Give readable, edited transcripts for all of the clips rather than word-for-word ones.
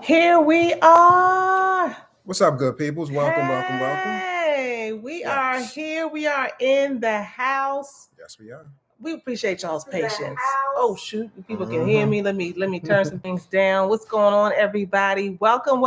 Here we are. What's up, good peoples? Welcome. Hey, we are here. We are in the house. Yes, we are. We appreciate y'all's patience. Oh shoot, people can hear me. Let me turn some things down. What's going on, everybody? Welcome.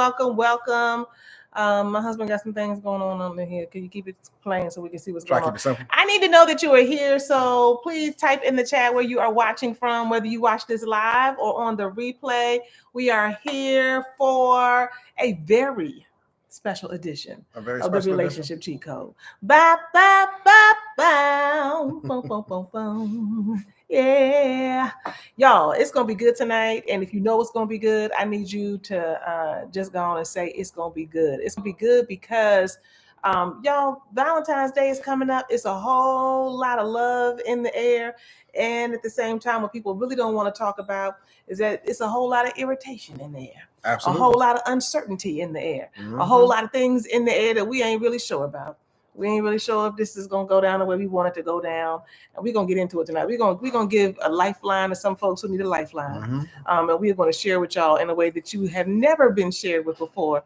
My husband got some things going on under here. Can you keep it playing so we can see what's going on? I need to know that you are here, so please type in the chat where you are watching from, whether you watch this live or on the replay. We are here for a very special edition of the relationship cheat code. Ba ba ba ba. Boom, boom, boom, boom. Yeah, y'all, it's gonna be good tonight. And if you know it's gonna be good, I need you to just go on and say it's gonna be good. It's gonna be good because y'all, Valentine's Day is coming up. It's a whole lot of love in the air, and at the same time, what people really don't want to talk about is that it's a whole lot of irritation in the air. Absolutely. A whole lot of uncertainty in the air. A whole lot of things in the air that we ain't really sure about. We ain't really sure if this is gonna go down the way we want it to go down, and we're gonna get into it tonight. We're gonna give a lifeline to some folks who need a lifeline, and we're gonna share with y'all in a way that you have never been shared with before,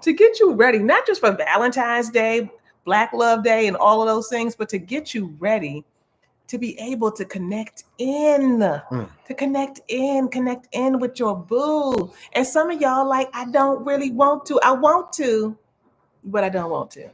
to get you ready, not just for Valentine's Day, Black Love Day, and all of those things, but to get you ready to be able to connect in, connect in with your boo. And some of y'all like, I don't really want to. I want to, but I don't want to.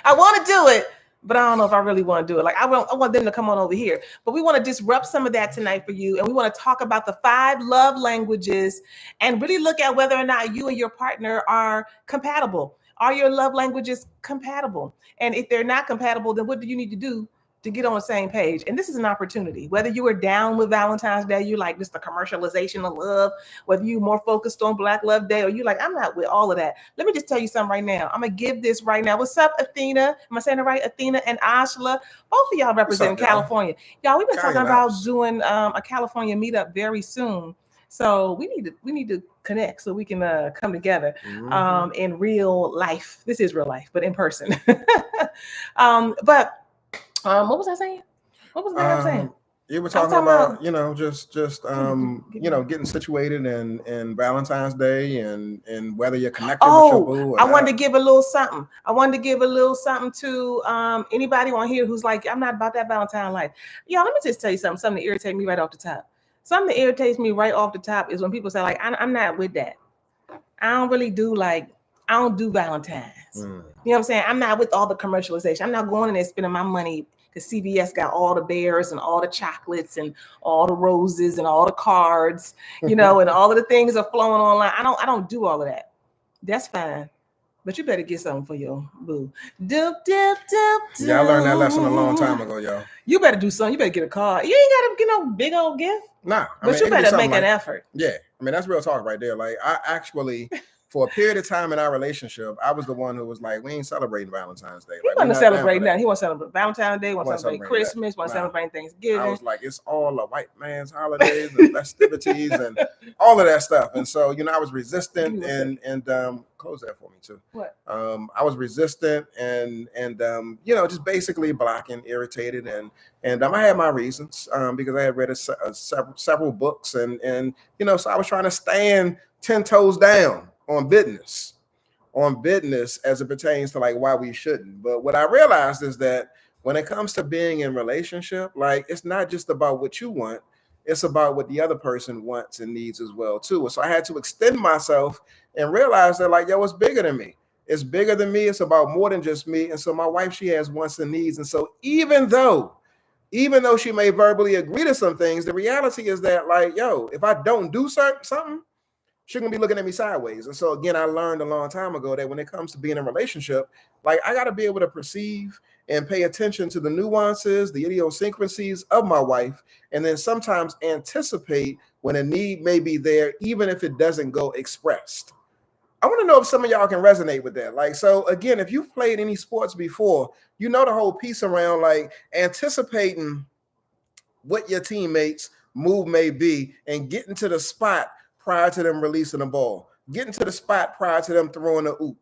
I want to do it, but I don't know if I really want to do it. Like I want them to come on over here. But we want to disrupt some of that tonight for you. And we want to talk about the 5 love languages and really look at whether or not you and your partner are compatible. Are your love languages compatible? And if they're not compatible, then what do you need to do to get on the same page? And this is an opportunity. Whether you are down with Valentine's Day, you like just the commercialization of love, whether you're more focused on Black Love Day, or you like, I'm not with all of that. Let me just tell you something right now. I'm going to give this right now. What's up, Athena? Am I saying it right? Athena and Ashla. Both of y'all represent California. Y'all, we've been talking about doing a California meetup very soon. So we need to connect so we can come together in real life. This is real life, but in person. What was I saying? What was I saying? You were talking about, getting situated in Valentine's Day and whether you're connected with your boo. I wanted to give a little something. I wanted to give a little something to anybody on here who's like, I'm not about that Valentine life. Y'all, let me just tell you something that irritates me right off the top. Something that irritates me right off the top is when people say, like, I'm not with that. I don't do Valentine's. You know what I'm saying? I'm not with all the commercialization. I'm not going in there spending my money because CVS got all the bears and all the chocolates and all the roses and all the cards, and all of the things are flowing online. I don't do all of that. That's fine. But you better get something for your boo. Yeah, I learned that lesson a long time ago, y'all. You better do something. You better get a card. You ain't got to get no big old gift. Nah. But you better make an effort. Yeah. I mean, that's real talk right there. Like, I actually... For a period of time in our relationship, I was the one who was like, we ain't celebrating Valentine's Day. He want to celebrate that. He want to celebrate Valentine's Day, want to celebrate Christmas, want to celebrate Thanksgiving. I was like, it's all a white man's holidays and festivities and all of that stuff. And so, I was resistant and close that for me too. What? I was resistant and just basically blocking, irritated. And I had my reasons because I had read several books and so I was trying to stand 10 toes down on business as it pertains to like why we shouldn't. But what I realized is that when it comes to being in relationship, like it's not just about what you want, it's about what the other person wants and needs as well too. So I had to extend myself and realize that like, yo, it's bigger than me. It's bigger than me. It's about more than just me. And so my wife, she has wants and needs. And so even though she may verbally agree to some things, the reality is that like, yo, if I don't do something, she's gonna be looking at me sideways. And so again, I learned a long time ago that when it comes to being in a relationship, like I got to be able to perceive and pay attention to the nuances, the idiosyncrasies of my wife, and then sometimes anticipate when a need may be there, even if it doesn't go expressed. I want to know if some of y'all can resonate with that. Like, so again, if you've played any sports before, you know the whole piece around like anticipating what your teammates' move may be and getting to the spot prior to them releasing the ball, getting to the spot prior to them throwing the oop,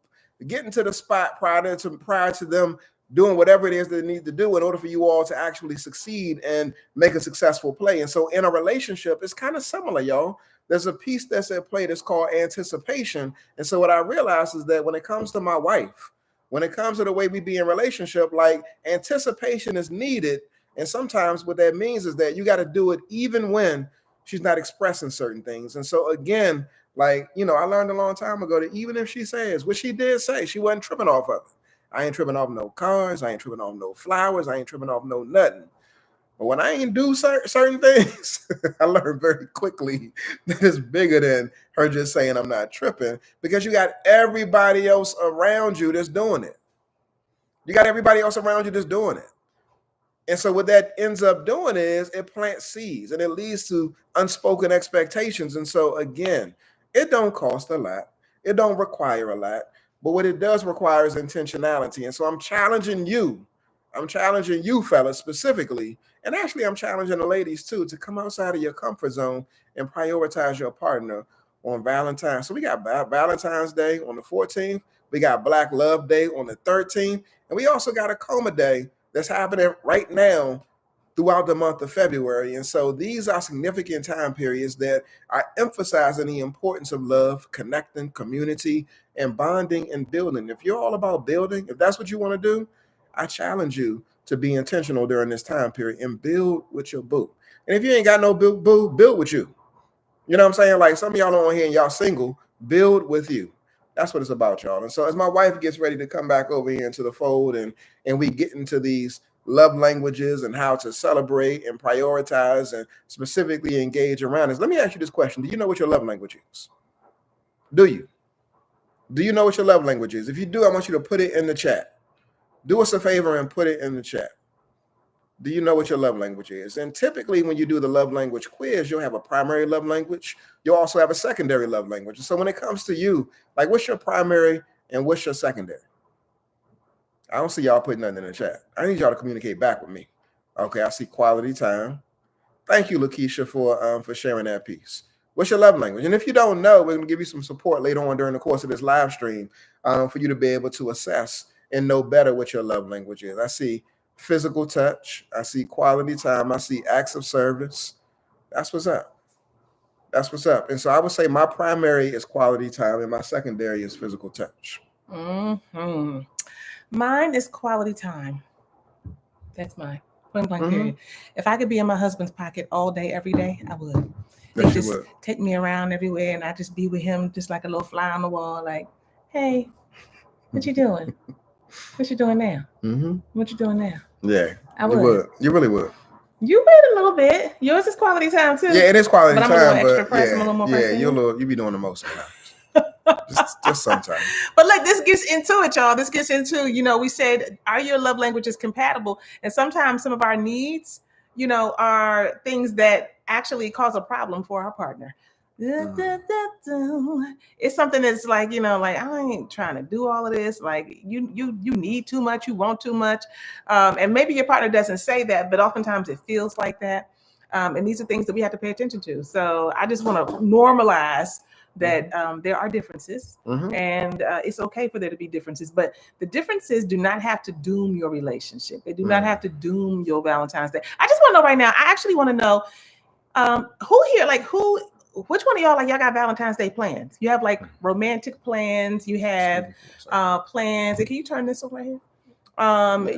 getting to the spot prior to them doing whatever it is they need to do in order for you all to actually succeed and make a successful play. And so in a relationship, it's kind of similar, y'all. there's a piece that's at play that's called anticipation. And so what I realized is that when it comes to my wife, when it comes to the way we be in relationship, like anticipation is needed. And sometimes what that means is that you got to do it even when she's not expressing certain things. And so again, like, you know, I learned a long time ago that even if she says, what she did say, she wasn't tripping off of it. I ain't tripping off no cars. I ain't tripping off no flowers. I ain't tripping off no nothing. But when I ain't do certain things, I learned very quickly that it's bigger than her just saying I'm not tripping, because you got everybody else around you that's doing it. You got everybody else around you that's doing it. And so what that ends up doing is it plants seeds and it leads to unspoken expectations. And so again, it don't cost a lot. It don't require a lot. But what it does require is intentionality. And so I'm challenging you, fellas, specifically. And actually, I'm challenging the ladies, too, to come outside of your comfort zone and prioritize your partner on Valentine. So we got Valentine's Day on the 14th. We got Black Love Day on the 13th. And we also got a Coma Day that's happening right now throughout the month of February. And so these are significant time periods that are emphasizing the importance of love, connecting, community, and bonding and building. If you're all about building, if that's what you want to do, I challenge you to be intentional during this time period and build with your boo. And if you ain't got no boo, build with you. You know what I'm saying? Like some of y'all on here and y'all single, build with you. That's what it's about, y'all. And so as my wife gets ready to come back over here into the fold and we get into these love languages and how to celebrate and prioritize and specifically engage around this, let me ask you this question. Do you know what your love language is? Do you? Do you know what your love language is? If you do, I want you to put it in the chat. Do us a favor and put it in the chat. Do you know what your love language is? And typically when you do the love language quiz, you'll have a primary love language. You'll also have a secondary love language. So when it comes to you, like what's your primary and what's your secondary? I don't see y'all putting nothing in the chat. I need y'all to communicate back with me. Okay, I see quality time. Thank you, Lakeisha, for sharing that piece. What's your love language? And if you don't know, we're going to give you some support later on during the course of this live stream for you to be able to assess and know better what your love language is. I see physical touch. I see quality time. I see acts of service. That's what's up. That's what's up. And so I would say my primary is quality time and my secondary is physical touch. Mm-hmm. Mine is quality time. That's mine. Point blank period. If I could be in my husband's pocket all day, every day, I would. He just take me around everywhere and I just be with him just like a little fly on the wall, like, hey, what you doing? What you doing now? What you doing now? Yeah, I would. You really would. You would a little bit. Yours is quality time too. Yeah, it is quality time. But I'm a little extra person, a little more person. You be doing the most sometimes. just sometimes. But look, this gets into it, y'all. This gets into, we said, are your love languages compatible? And sometimes some of our needs, are things that actually cause a problem for our partner. It's something that's like, like I ain't trying to do all of this. Like you need too much, you want too much. And maybe your partner doesn't say that, but oftentimes it feels like that. And these are things that we have to pay attention to. So I just want to normalize that there are differences and it's okay for there to be differences, but the differences do not have to doom your relationship. They do not have to doom your Valentine's Day. I just want to know right now, I actually want to know which one of y'all, like y'all got Valentine's Day plans? You have like romantic plans, you have plans. And can you turn this over right here?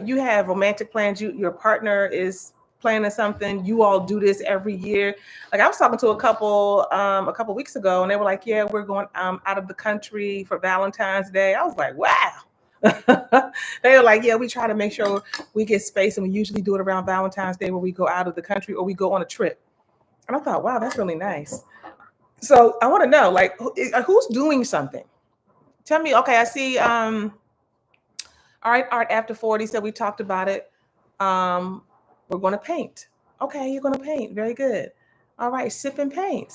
You have romantic plans, your partner is planning something, you all do this every year. Like I was talking to a couple weeks ago and they were like, yeah, we're going out of the country for Valentine's Day. I was like, wow. They were like, yeah, we try to make sure we get space and we usually do it around Valentine's Day where we go out of the country or we go on a trip. And I thought, wow, that's really nice. So I want to know, like, who's doing something? Tell me, okay, I see, all right, Art After 40 said we talked about it. We're going to paint. Okay, you're going to paint. Very good. All right, sip and paint.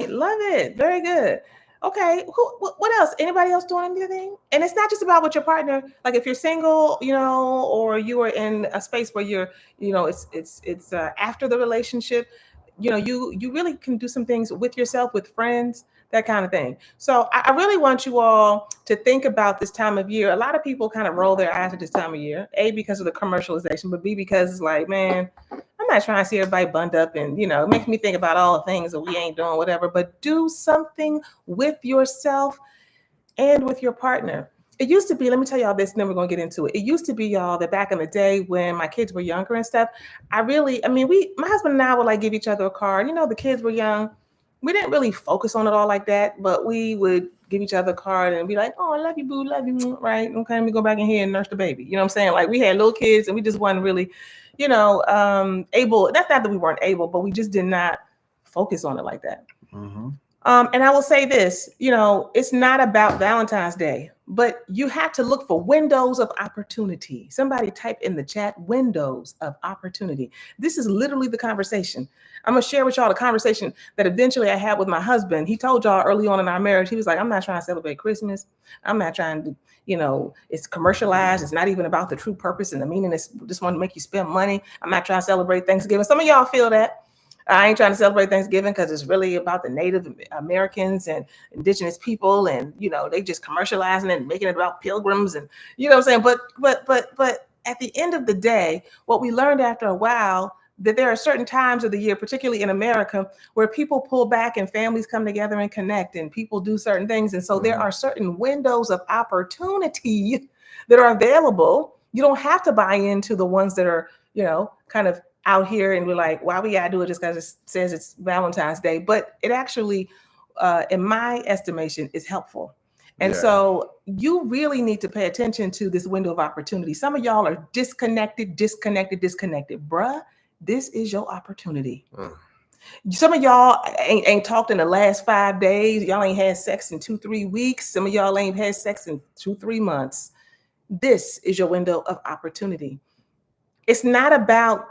Love it. Very good. Okay, what else? Anybody else doing anything? And it's not just about with your partner. Like if you're single, or you are in a space where you're, it's after the relationship, you really can do some things with yourself, with friends, that kind of thing. So I really want you all to think about this time of year. A lot of people kind of roll their eyes at this time of year, A, because of the commercialization, but B, because it's like, man, I'm not trying to see everybody bunned up and, it makes me think about all the things that we ain't doing, whatever, but do something with yourself and with your partner. It used to be, let me tell y'all this, and then we're going to get into it. It used to be, y'all, that back in the day when my kids were younger and stuff, my husband and I would like give each other a card. The kids were young. We didn't really focus on it all like that, but we would give each other a card and be like, oh, I love you, boo, love you, right? Okay, let me go back in here and nurse the baby. You know what I'm saying? Like, we had little kids and we just wasn't really, able. That's not that we weren't able, but we just did not focus on it like that. Mm-hmm. And I will say this, it's not about Valentine's Day, but you have to look for windows of opportunity. Somebody type in the chat, windows of opportunity. This is literally the conversation. I'm going to share with y'all the conversation that eventually I had with my husband. He told y'all early on in our marriage, he was like, I'm not trying to celebrate Christmas. I'm not trying to, it's commercialized. It's not even about the true purpose and the meaning. It's just want to make you spend money. I'm not trying to celebrate Thanksgiving. Some of y'all feel that. I ain't trying to celebrate Thanksgiving because it's really about the Native Americans and indigenous people, and they just commercializing it and making it about pilgrims, and what I'm saying. But at the end of the day, what we learned after a while, that there are certain times of the year, particularly in America, where people pull back and families come together and connect, and people do certain things, and so there are certain windows of opportunity that are available. You don't have to buy into the ones that are kind of out here and we're like, why we gotta do it just because it says it's Valentine's Day? But it actually, in my estimation, is helpful. And so you really need to pay attention to this window of opportunity. Some of y'all are disconnected. Bruh, this is your opportunity. Some of y'all ain't talked in the last 5 days. Y'all ain't had sex in 2-3 weeks. Some of y'all ain't had sex in 2-3 months. This is your window of opportunity. It's not about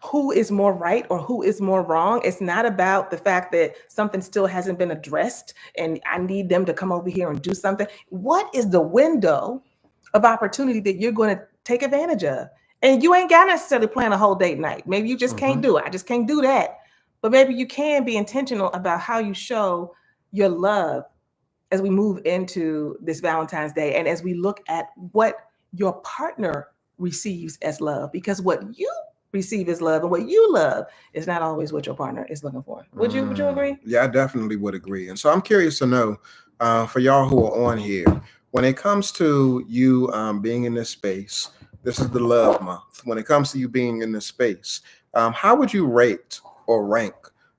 who is more right or who is more wrong. It's not about the fact that something still hasn't been addressed and I need them to come over here and do something. What is the window of opportunity that you're going to take advantage of? And you ain't got to necessarily plan a whole date night. Maybe you just can't do it. I just can't do that. But maybe you can be intentional about how you show your love as we move into this Valentine's Day and as we look at what your partner receives as love, because what you receive as love and what you love is not always what your partner is looking for. Would you agree? Yeah, I definitely would agree. And so I'm curious to know, for y'all who are on here, when it comes to you being in this space, this is the love month. When it comes to you being in this space, how would you rate or rank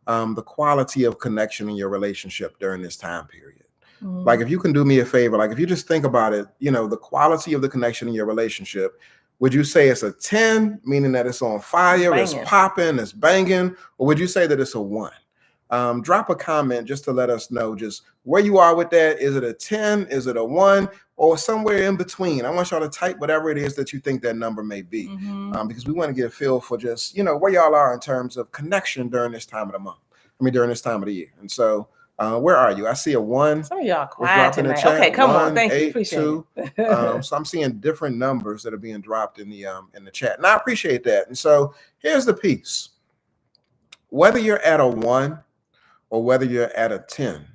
the quality of connection in your relationship during this time period? Like, if you can do me a favor, like if you just think about it, the quality of the connection in your relationship, would you say it's a 10, meaning that it's on fire, it's popping, it's banging, or would you say that it's a 1? Drop a comment just to let us know just where you are with that. Is it a 10? Is it a 1? Or somewhere in between? I want y'all to type whatever it is that you think that number may be, because we want to get a feel for just, where y'all are in terms of connection during this time of the month. During this time of the year. And so, where are you? I see a 1. Some of y'all quiet tonight. Okay, come on. Thank you. Appreciate 2. it. So I'm seeing different numbers that are being dropped in the chat, and I appreciate that. And so here's the piece: whether you're at a 1 or whether you're at a 10,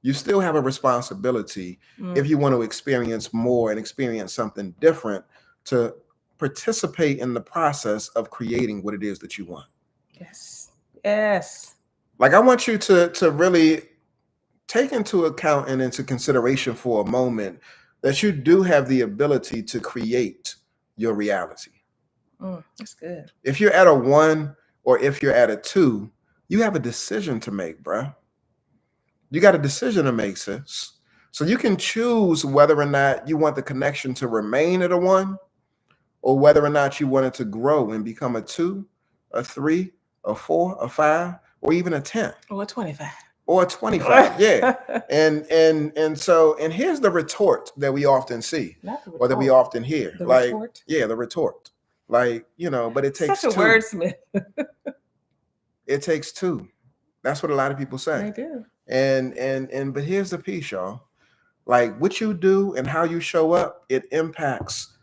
you still have a responsibility if you want to experience more and experience something different to participate in the process of creating what it is that you want. Yes. Like, I want you to really take into account and into consideration for a moment that you do have the ability to create your reality. That's good. If you're at a 1 or if you're at a 2, you have a decision to make, bruh. You got a decision to make, sis. So you can choose whether or not you want the connection to remain at a 1 or whether or not you want it to grow and become a 2, a 3, a 4, a 5, or even a 10. Or 25. Or 25, yeah. And so here's the retort that we often see, or that we often hear. The retort? Yeah, the retort. Like, but it takes such a 2. wordsmith. It takes 2. That's what a lot of people say. They do. But here's the piece, y'all. Like, what you do and how you show up, it impacts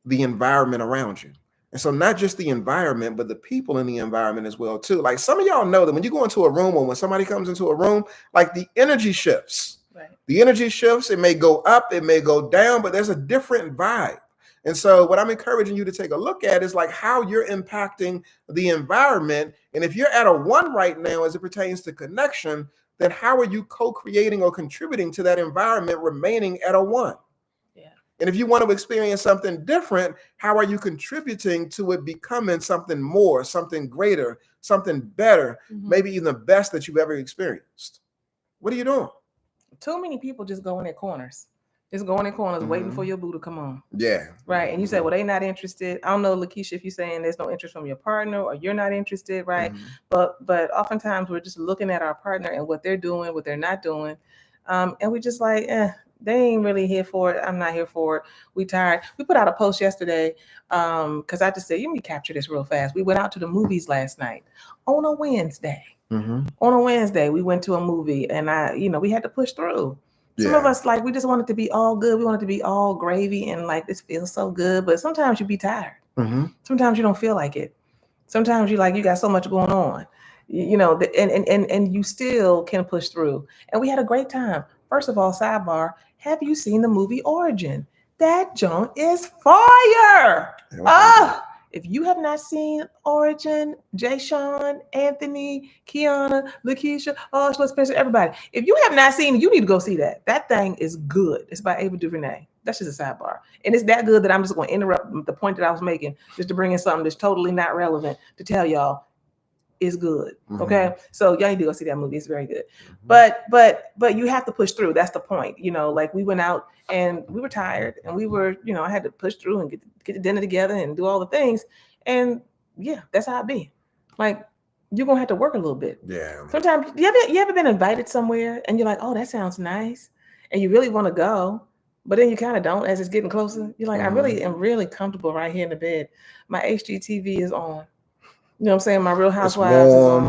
the environment around you. And so not just the environment, but the people in the environment as well, too. Like, some of y'all know that when you go into a room or when somebody comes into a room, like, the energy shifts. Right. The energy shifts. It may go up, it may go down, but there's a different vibe. And so what I'm encouraging you to take a look at is like how you're impacting the environment. And if you're at a 1 right now as it pertains to connection, then how are you co-creating or contributing to that environment remaining at a 1? Yeah. And if you want to experience something different, how are you contributing to it becoming something more, something greater, something better, maybe even the best that you've ever experienced? What are you doing? Too many people just go in their corners. Just going in corners, waiting for your boo to come on. Yeah. Right. And you say, well, they not interested. I don't know, Lakeisha, if you're saying there's no interest from your partner or you're not interested, right? But oftentimes we're just looking at our partner and what they're doing, what they're not doing. And we just like, they ain't really here for it. I'm not here for it. We tired. We put out a post yesterday because I just said, let me capture this real fast. We went out to the movies last night on a Wednesday. On a Wednesday, we went to a movie and we had to push through. Some of us, like, we just want it to be all good. We want it to be all gravy and like, this feels so good. But sometimes you be tired. Sometimes you don't feel like it. Sometimes you got so much going on, and you still can push through. And we had a great time. First of all, sidebar, have you seen the movie Origin? That joint is fire. If you have not seen Origin, Jay Sean, Anthony, Kiana, Lakeisha, Spencer, everybody. If you have not seen it, you need to go see that. That thing is good. It's by Ava DuVernay. That's just a sidebar. And it's that good that I'm just going to interrupt the point that I was making just to bring in something that's totally not relevant to tell y'all is good. Okay. So y'all need to go see that movie. It's very good. But you have to push through. That's the point. Like we went out and we were tired and we were, I had to push through and get the dinner together and do all the things. And yeah, that's how it be. Like you're gonna have to work a little bit. Yeah. Sometimes you ever been invited somewhere and you're like, oh, that sounds nice. And you really want to go, but then you kind of don't as it's getting closer. You're like, I really am really comfortable right here in the bed. My HGTV is on. You know what I'm saying? My Real Housewives is on.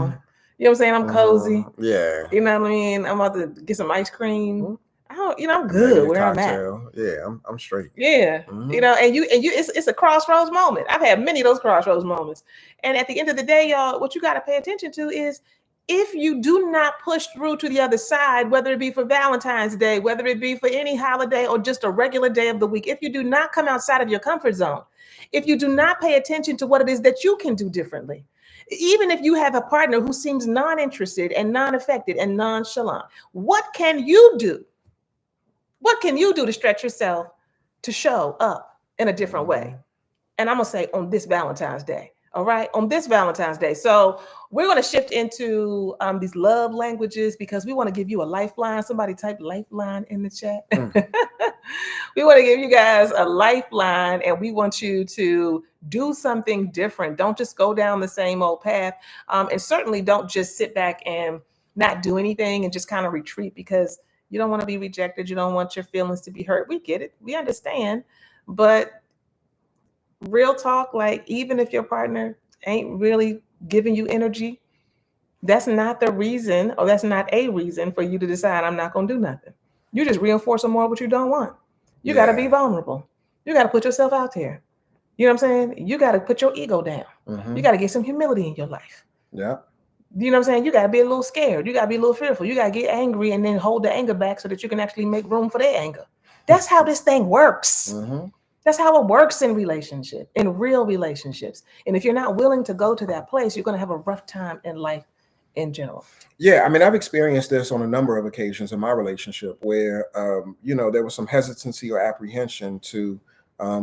You know what I'm saying? I'm cozy. Yeah. You know what I mean? I'm about to get some ice cream. I'm good where I'm at. Yeah, I'm straight. Yeah. And it's a crossroads moment. I've had many of those crossroads moments. And at the end of the day, y'all, what you got to pay attention to is if you do not push through to the other side, whether it be for Valentine's Day, whether it be for any holiday or just a regular day of the week, if you do not come outside of your comfort zone, if you do not pay attention to what it is that you can do differently, even if you have a partner who seems non-interested and non-affected and nonchalant, what can you do? What can you do to stretch yourself to show up in a different way? And I'm going to say on this Valentine's Day. All right. On this Valentine's Day. So we're going to shift into these love languages because we want to give you a lifeline. Somebody type lifeline in the chat. We want to give you guys a lifeline and we want you to do something different. Don't just go down the same old path. And certainly don't just sit back and not do anything and just kind of retreat because you don't want to be rejected. You don't want your feelings to be hurt. We get it. We understand. But real talk, like even if your partner ain't really giving you energy, that's not the reason or that's not a reason for you to decide I'm not going to do nothing. You just reinforcing more what you don't want. You got to be vulnerable. You got to put yourself out there. You know what I'm saying? You got to put your ego down. You got to get some humility in your life. Yeah. You know what I'm saying? You got to be a little scared. You got to be a little fearful. You got to get angry and then hold the anger back so that you can actually make room for their anger. That's how this thing works. That's how it works in relationship, in real relationships. And if you're not willing to go to that place, you're going to have a rough time in life in general. Yeah, I mean, I've experienced this on a number of occasions in my relationship where, there was some hesitancy or apprehension to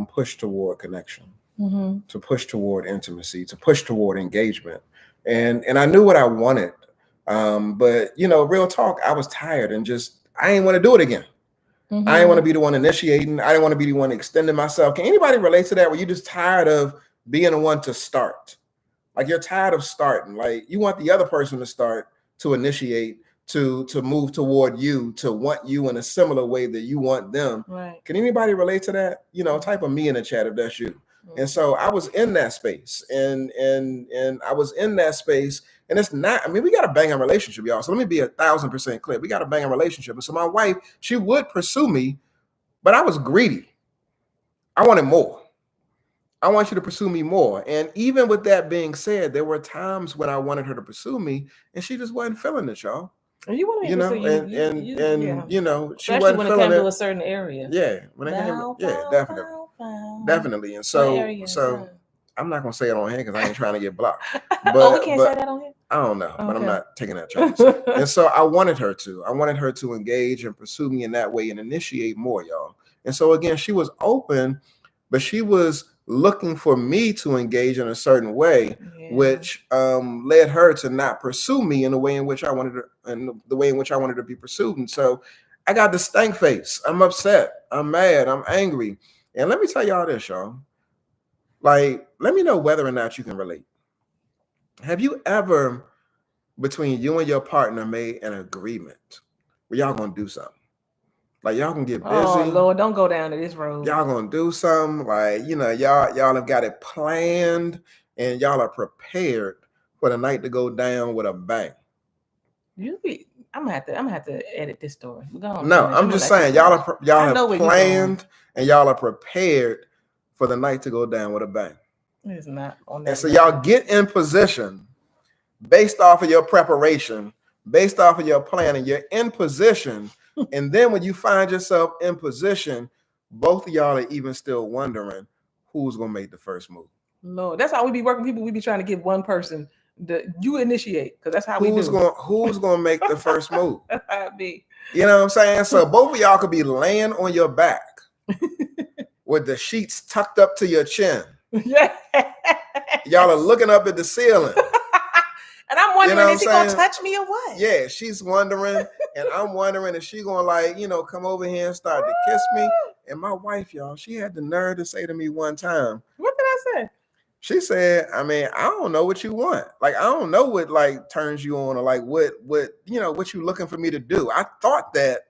push toward connection, to push toward intimacy, to push toward engagement. And I knew what I wanted. But, real talk, I was tired and I ain't want to do it again. I didn't want to be the one initiating. I didn't want to be the one extending myself. Can anybody relate to that where you're just tired of being the one to start? Like you're tired of starting. Like you want the other person to start, to initiate, to move toward you, to want you in a similar way that you want them. Right. Can anybody relate to that? Type of me in the chat if that's you. And so I was in that space and I was in that space. And it's not, we got a banging relationship, y'all. So let me be 1,000% clear. We got a banging relationship. And so my wife, she would pursue me, but I was greedy. I wanted more. I want you to pursue me more. And even with that being said, there were times when I wanted her to pursue me and she just wasn't feeling it, y'all. And you want to she especially wasn't when it feeling came it. to a certain area. Yeah, when it came, definitely. Definitely. And so I'm not gonna say it on here because I ain't trying to get blocked. But we can't say that on here. I don't know, Okay. but I'm not taking that chance. And so I wanted her to engage and pursue me in that way and initiate more, y'all. And so again, she was open, but she was looking for me to engage in a certain way, which led her to not pursue me in the way in which I wanted to be pursued. And so I got this stank face. I'm upset. I'm mad. I'm angry. And let me tell y'all this, y'all. Like, let me know whether or not you can relate. Have you ever, between you and your partner, made an agreement where y'all gonna do something? Like, y'all can get busy. Oh Lord, don't go down to this road. Y'all gonna do something, like, y'all have got it planned and y'all are prepared for the night to go down with a bang. I'm gonna have to edit this story. No, I'm just saying, y'all have planned and y'all are prepared for the night to go down with a bang. It's not on that. And so y'all get in position based off of your preparation, based off of your planning. You're in position. And then when you find yourself in position, both of y'all are even still wondering who's going to make the first move. Lord, that's how we be working people. We be trying to give one person you initiate, because that's how who's going to make the first move. That's how it be. You know what I'm saying? So both of y'all could be laying on your back with the sheets tucked up to your chin. Yeah. Y'all are looking up at the ceiling. And I'm wondering, is he going to touch me or what? Yeah, she's wondering. And I'm wondering if she going to come over here and start to kiss me. And my wife, y'all, she had the nerve to say to me one time. What did I say? She said, I don't know what you want. Like, I don't know what turns you on, or what you looking for me to do. I thought that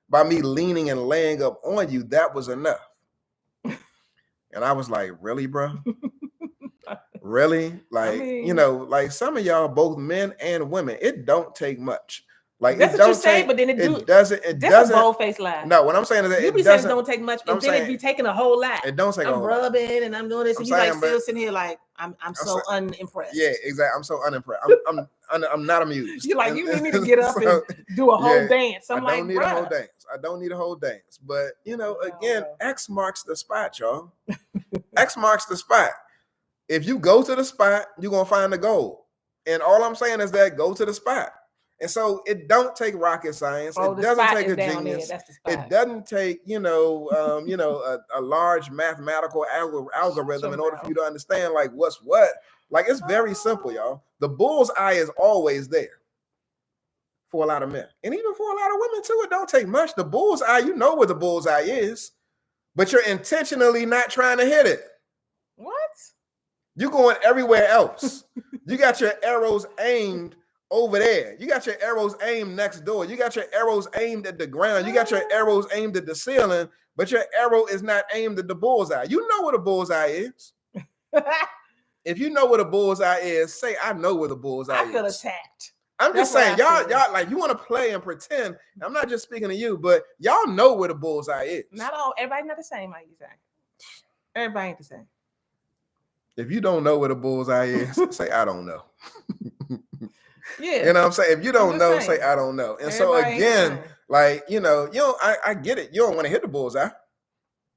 by me leaning and laying up on you, that was enough. And I was like, really, bro? Really? Like, some of y'all, both men and women, it don't take much. Like, that's what you say, but then it doesn't. That's a bold-faced lie. No, what I'm saying is that you be saying it don't take much, and then it be taking a whole lot. It don't take a whole lot. I'm rubbing and I'm doing this, and you still sitting here like I'm so unimpressed. Yeah, exactly. I'm so unimpressed. I'm not amused. You're like, you need me to get up and do a whole dance. I don't need a whole dance. I don't need a whole dance. But again, X marks the spot, y'all. X marks the spot. If you go to the spot, you're gonna find the gold. And all I'm saying is that go to the spot. And so it don't take rocket science. It doesn't take a genius. It doesn't take, a large mathematical algorithm in order for you to understand like what's what. Like, it's very simple, y'all. The bull's eye is always there for a lot of men. And even for a lot of women too, it don't take much. The bull's eye, you know where the bull's eye is, but you're intentionally not trying to hit it. What? You're going everywhere else. You got your arrows aimed over there. You got your arrows aimed next door. You got your arrows aimed at the ground. You got your arrows aimed at the ceiling, but your arrow is not aimed at the bullseye. You know what a bullseye is. If you know what a bullseye is, say, I know what a bullseye is. I feel attacked. I'm just saying, y'all like, you want to play and pretend. I'm not just speaking to you, but y'all know what a bullseye is. Not all. Everybody not the same, like you say. Everybody ain't the same. If you don't know what a bullseye is, say, I don't know. Yeah. You know what I'm saying? If you don't know, say, I don't know. And everybody, so again, like, I get it. You don't want to hit the bullseye.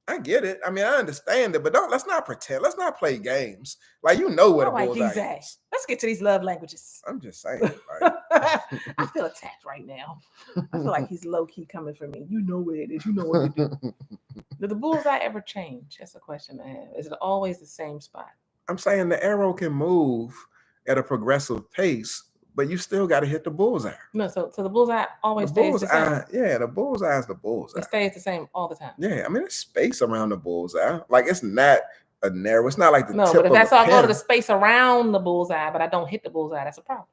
I get it. I mean, I understand it, but let's not pretend. Let's not play games. Like, you know what a bullseye is. Let's get to these love languages. I'm just saying. Like, I feel attacked right now. I feel like he's low-key coming for me. You know what it is. You know what to do. Did the bullseye ever change? That's a question I have. Is it always the same spot? I'm saying the arrow can move at a progressive pace, but you still got to hit the bullseye. No, so the bullseye always stays the same. Yeah, the bullseye is the bullseye. It stays the same all the time. Yeah, I mean, there's space around the bullseye. Like, it's not a narrow. It's not like the tip of a pen. No, but if that's all I go to the space around the bullseye, but I don't hit the bullseye, that's a problem.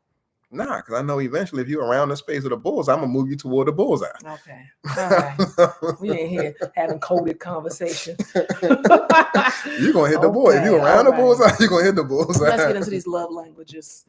Nah, because I know eventually if you're around the space of the bullseye, I'm going to move you toward the bullseye. Okay. All right. We ain't here having coded conversation. You're going to hit the bullseye. If you're around the bullseye, you're going to hit the bullseye. Let's get into these love languages.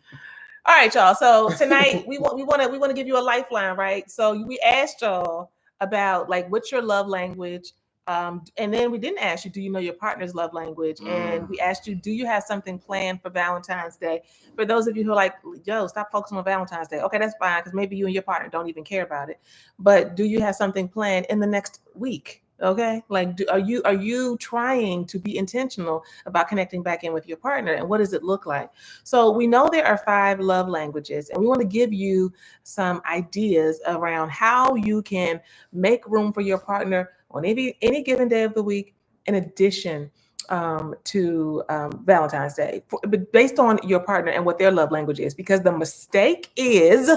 All right, y'all. So tonight we want to give you a lifeline, right? So we asked y'all about like what's your love language, and then we didn't ask you, do you know your partner's love language? And we asked you, do you have something planned for Valentine's Day? For those of you who are like, yo, stop focusing on Valentine's Day. Okay, that's fine, because maybe you and your partner don't even care about it. But do you have something planned in the next week? Okay, like are you trying to be intentional about connecting back in with your partner, and what does it look like? So we know there are 5 love languages, and we want to give you some ideas around how you can make room for your partner on any given day of the week, in addition to Valentine's Day, but based on your partner and what their love language is. Because the mistake is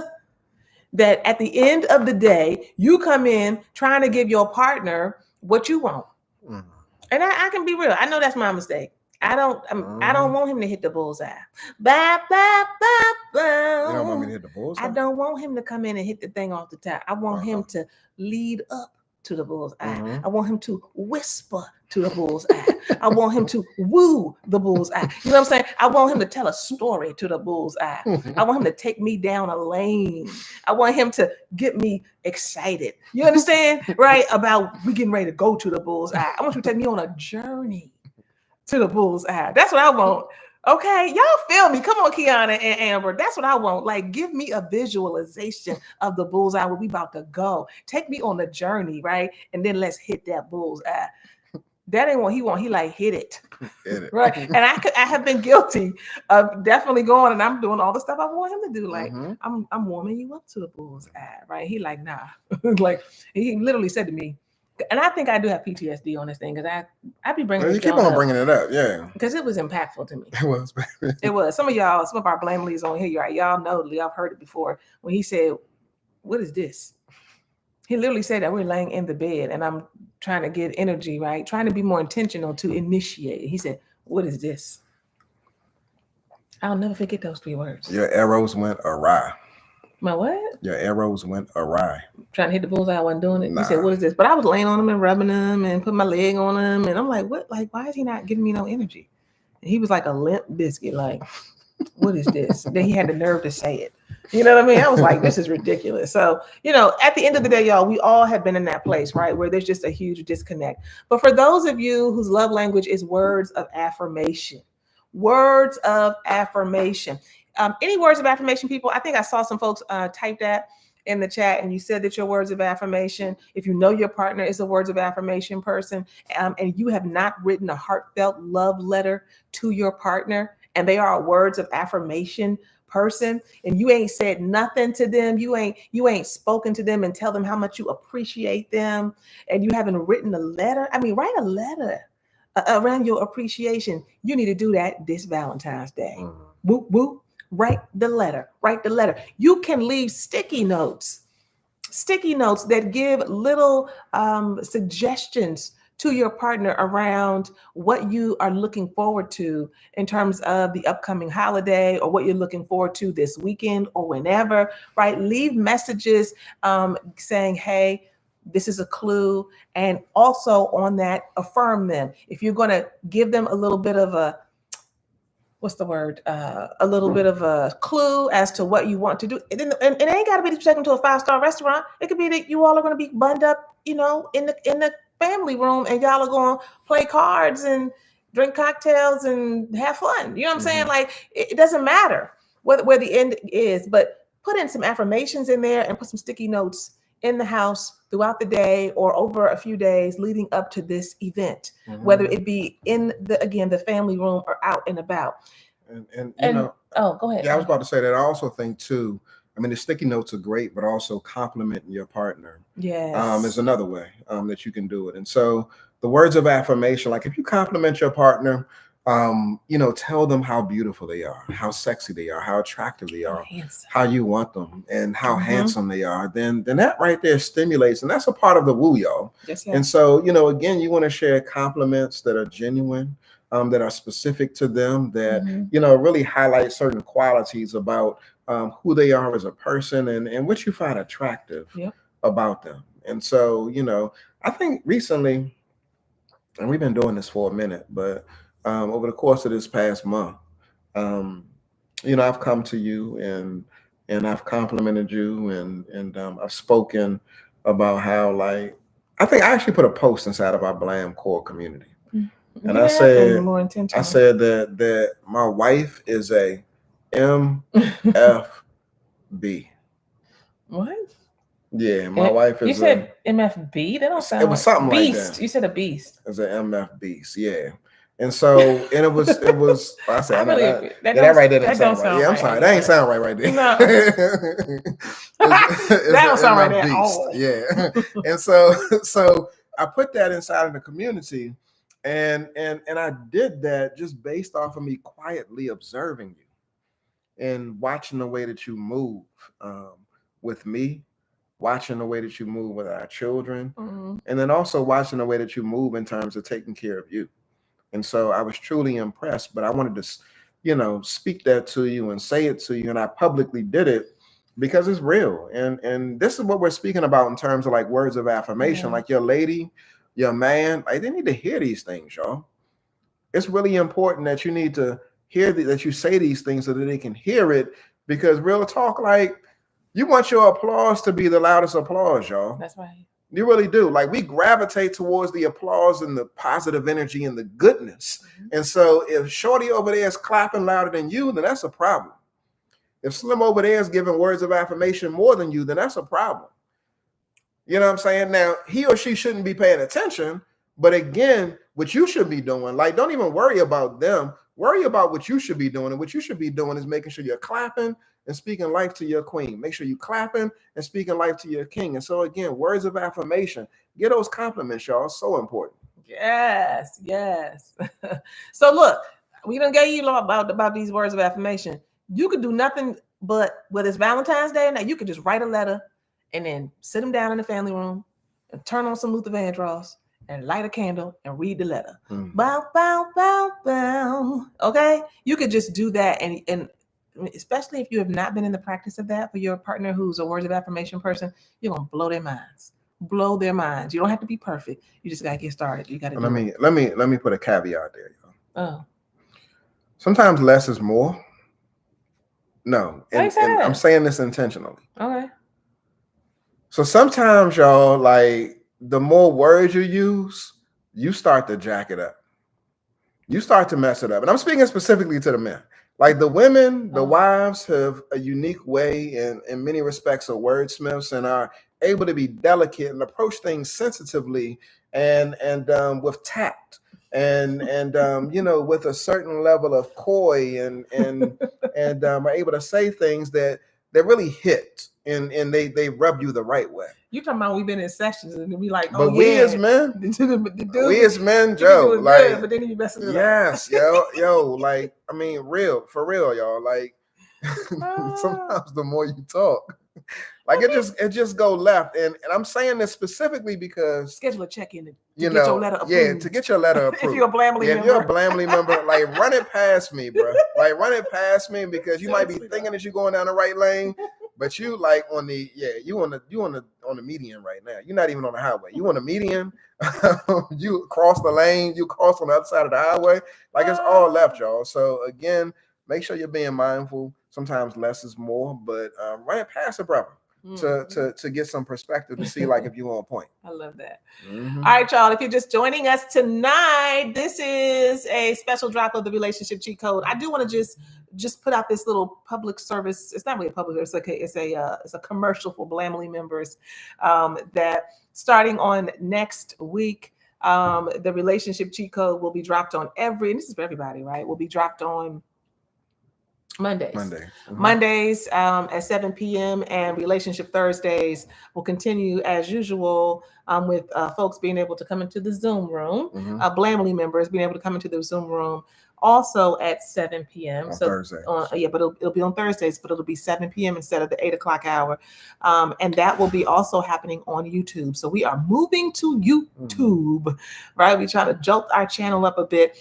that at the end of the day, you come in trying to give your partner what you want. And I can be real. I know that's my mistake. I don't want him to hit the bullseye. Ba, ba, ba, ba. You don't want me to hit the bullseye? I don't want him to come in and hit the thing off the top. I want him to lead up to the bullseye. I want him to whisper to the bullseye. I want him to woo the bullseye. You know what I'm saying? I want him to tell a story to the bullseye. I want him to take me down a lane. I want him to get me excited. You understand? Right? About we getting ready to go to the bullseye. I want you to take me on a journey to the bullseye. That's what I want. Okay, y'all feel me? Come on, Kiana and Amber. That's what I want. Like, give me a visualization of the bullseye where we about to go. Take me on the journey, right? And then let's hit that bullseye. That ain't what he want. He like hit it. Right. And I have been guilty of definitely going and I'm doing all the stuff I want him to do. Like I'm warming you up to the bullseye, right? He like, nah. Like he literally said to me, and I think I do have PTSD on this thing because I be bringing. You keep on bringing it up, yeah. Because it was impactful to me. It was. It was. Some of our blame leads on here, y'all know, y'all heard it before when he said, "What is this?" He literally said that we're laying in the bed and I'm trying to get energy, right? Trying to be more intentional to initiate. He said, "What is this?" I'll never forget those 3 words. Your arrows went awry. My what? Your arrows went awry. Trying to hit the bullseye, I wasn't doing it. Nah. He said, "What is this?" But I was laying on him and rubbing him and putting my leg on him. And I'm like, what? Like, why is he not giving me no energy? And he was like a limp biscuit. Like, what is this? Then he had the nerve to say it. You know what I mean? I was like, this is ridiculous. So, at the end of the day, y'all, we all have been in that place, right? Where there's just a huge disconnect. But for those of you whose love language is words of affirmation, words of affirmation. Any words of affirmation, people? I think I saw some folks type that in the chat, and you said that your words of affirmation, if you know your partner is a words of affirmation person, and you have not written a heartfelt love letter to your partner, and they are a words of affirmation person, and you ain't said nothing to them, you ain't spoken to them and tell them how much you appreciate them, and you haven't written a letter. I mean, write a letter around your appreciation. You need to do that this Valentine's Day. Whoop, whoop. Write the letter. You can leave sticky notes that give little suggestions to your around around what you are looking forward to in terms of the upcoming holiday, or what you're looking forward to this weekend or whenever, right? Leave messages saying, hey, this is a clue. And also on that, affirm them. If you're going to give them a little bit of a, a little bit of a clue as to what you want to do. And it ain't got to be that you take them to a 5-star restaurant. It could be that you all are going to be bunned up, in the family room, and y'all are going to play cards and drink cocktails and have fun. You know what I'm saying? Like, it doesn't matter where the end is, but put in some affirmations in there and put some sticky notes in the house throughout the day or over a few days leading up to this event, whether it be in the family room or out and about. And go ahead. Yeah, I was about to say that. I also think too, I mean, the sticky notes are great, but also complimenting your partner is another way that you can do it. And so the words of affirmation, like if you compliment your partner, tell them how beautiful they are, how sexy they are, how attractive they are, how you want them, and how handsome they are, then that right there stimulates. And that's a part of the woo, y'all. Yes, and so, again, you want to share compliments that are genuine, that are specific to them, that, really highlight certain qualities about who they are as a person and what you find attractive about them. And so, I think recently, and we've been doing this for a minute, but over the course of this past month, I've come to you and I've complimented you and I've spoken about how, like, I think I actually put a post inside of our Blam Core community. And I said that my wife is a MFB. What? Yeah, my wife is. You said MFB. That don't sound. It was something beast. like that. You said a beast. It's an MF beast. Yeah. And so, and it was. I said, I know that right there didn't sound right. Yeah, I'm sorry, that ain't sound right there. No, it's that don't sound right MF at all. Yeah, and so I put that inside of the community, and I did that just based off of me quietly observing you and watching the way that you move with me, watching the way that you move with our children, and then also watching the way that you move in terms of taking care of you. And so I was truly impressed, but I wanted to, speak that to you and say it to you. And I publicly did it because it's real. And this is what we're speaking about in terms of like words of affirmation, like your lady, your man, like they need to hear these things, y'all. It's really important that you need to hear that you say these things so that they can hear it, because real talk, like you want your applause to be the loudest applause, y'all. That's right. You really do. Like we gravitate towards the applause and the positive energy and the goodness. And so if Shorty over there is clapping louder than you, then that's a problem. If Slim over there is giving words of affirmation more than you, then that's a problem. You know what I'm saying? Now, he or she shouldn't be paying attention. But again, what you should be doing, like don't even worry about them. Worry about what you should be doing. And what you should be doing is making sure you're clapping and speaking life to your queen. Make sure you clapping and speaking life to your king. And so again, words of affirmation, get those compliments, y'all. So important. Yes. So look, we done gave you about these words of affirmation. You could do nothing but, whether it's Valentine's Day or not, you could just write a letter and then sit them down in the family room and turn on some Luther Vandross and light a candle and read the letter. Bow, bow, bow, bow. Okay? You could just do that, and especially if you have not been in the practice of that for your partner who's a words of affirmation person, you're gonna blow their minds. Blow their minds. You don't have to be perfect. You just gotta get started. You gotta. Let me put a caveat there, y'all. Oh. Sometimes less is more. No, and I'm saying this intentionally. Okay. So sometimes, y'all, like the more words you use, you start to jack it up. You start to mess it up. And I'm speaking specifically to the men. Like the women, the wives have a unique way and in many respects of wordsmiths and are able to be delicate and approach things sensitively and with tact and with a certain level of coy and are able to say things that really hit and they rub you the right way. You talking about we've been in sessions and we like, we as men, Joe, like, good, but then you messing it up. Yes, yo, like, I mean, for real, y'all. Like, sometimes the more you talk, like it just go left. And I'm saying this specifically because schedule a check-in to get your letter approved. Yeah, to get your letter approved. If you're a Blamley member. If you're a Blamley member, like run it past me, bro. Like run it past me, because you might be thinking that you're going down the right lane. But you like on the median right now. You're not even on the highway. You on the median. You cross the lane. You cross on the other side of the highway. Like it's all left, y'all. So again, make sure you're being mindful. Sometimes less is more, but run it past the brother to get some perspective to see like if you're on point. I love that. All right, y'all. If you're just joining us tonight, this is a special drop of the relationship cheat code. I do want to just put out this little public service. It's not really a public. It's a commercial for Blamley members that starting on next week, the relationship cheat code will be dropped on and this is for everybody, right? Will be dropped on Mondays at 7 p.m. and Relationship Thursdays will continue as usual with folks being able to come into the Zoom room, Blamley members being able to come into the Zoom room also at 7 p.m. On Thursdays. But it'll be on Thursdays, but it'll be 7 p.m. instead of the 8 o'clock hour. And that will be also happening on YouTube. So we are moving to YouTube, right? We try to jolt our channel up a bit.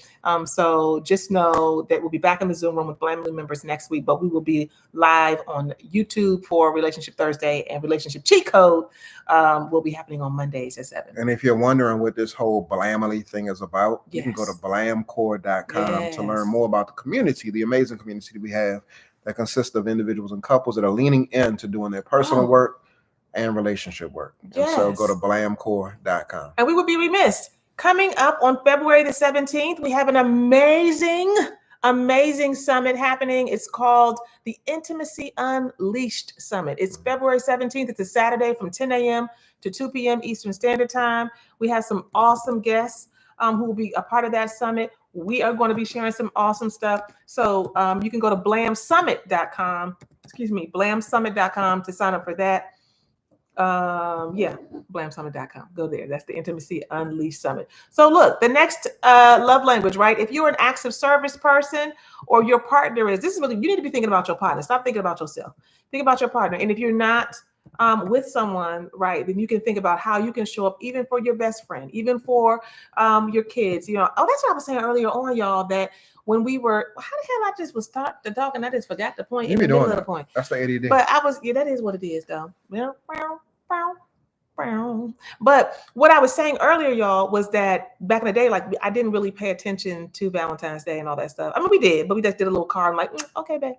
So just know that we'll be back in the Zoom room with Blamley members next week, but we will be live on YouTube for Relationship Thursday, and Relationship Cheat Code will be happening on Mondays at 7. And if you're wondering what this whole Blamley thing is about, you can go to blamcore.com to learn more about the community, the amazing community that we have that consists of individuals and couples that are leaning into doing their personal work and relationship work. And so go to blamcore.com. And we would be remiss. Coming up on February the 17th, we have an amazing amazing summit happening. It's called the Intimacy Unleashed Summit. It's February 17th. It's a Saturday from 10 a.m. to 2 p.m. Eastern Standard Time. We have some awesome guests who will be a part of that summit. We are going to be sharing some awesome stuff. So you can go to blamsummit.com, blamsummit.com to sign up for that. Blamsummit.com. Go there. That's the Intimacy Unleashed Summit. So look, the next love language, right? If you're an acts of service person or your partner is, this is really, you need to be thinking about your partner. Stop thinking about yourself. Think about your partner. And if you're not with someone, right, then you can think about how you can show up even for your best friend, even for your kids. You know, oh, that's what I was saying earlier on, y'all, that when we were, how the hell I just was talking, I just forgot the point in the middle of the point. That's the ADD. But I was, that is what it is, though. But what I was saying earlier, y'all, was that back in the day, like I didn't really pay attention to Valentine's Day and all that stuff. I mean, we did, but we just did a little card. I'm like, okay, babe.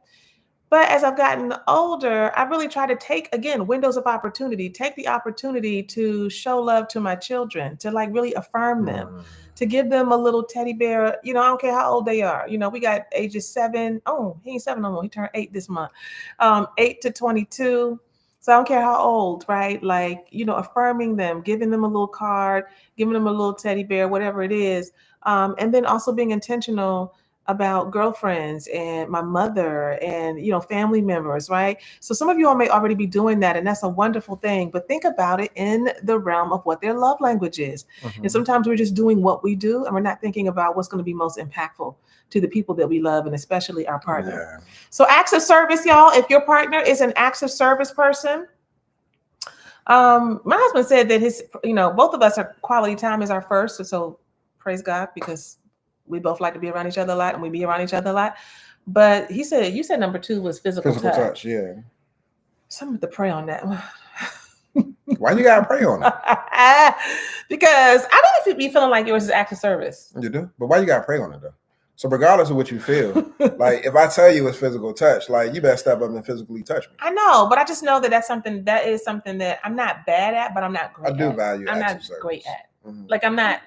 But as I've gotten older, I really try to take, again, windows of opportunity, take the opportunity to show love to my children, to like really affirm them, to give them a little teddy bear. You know, I don't care how old they are. You know, we got ages 7. Oh, he ain't 7 no more. He turned 8 this month. 8 to 22. So I don't care how old, right? Like, you know, affirming them, giving them a little card, giving them a little teddy bear, whatever it is. And then also being intentional about girlfriends and my mother and, you know, family members, right? So some of you all may already be doing that, and that's a wonderful thing, but think about it in the realm of what their love language is. And sometimes we're just doing what we do and we're not thinking about what's going to be most impactful to the people that we love, and especially our partner. Yeah. So acts of service, y'all, if your partner is an acts of service person, my husband said that his, you know, both of us are quality time is our first. So praise God, because we both like to be around each other a lot and we be around each other a lot. But he said, you said number 2 was physical touch. Yeah. Something to pray on that. Why you gotta pray on it? Because I really be feeling like yours is acts of service. You do? But why you gotta pray on it though? So regardless of what you feel, like if I tell you it's physical touch, like you better step up and physically touch me. I know, but I just know that that is something that I'm not bad at, but I'm not great at. I do value I'm acts not of great service. at. Like I'm not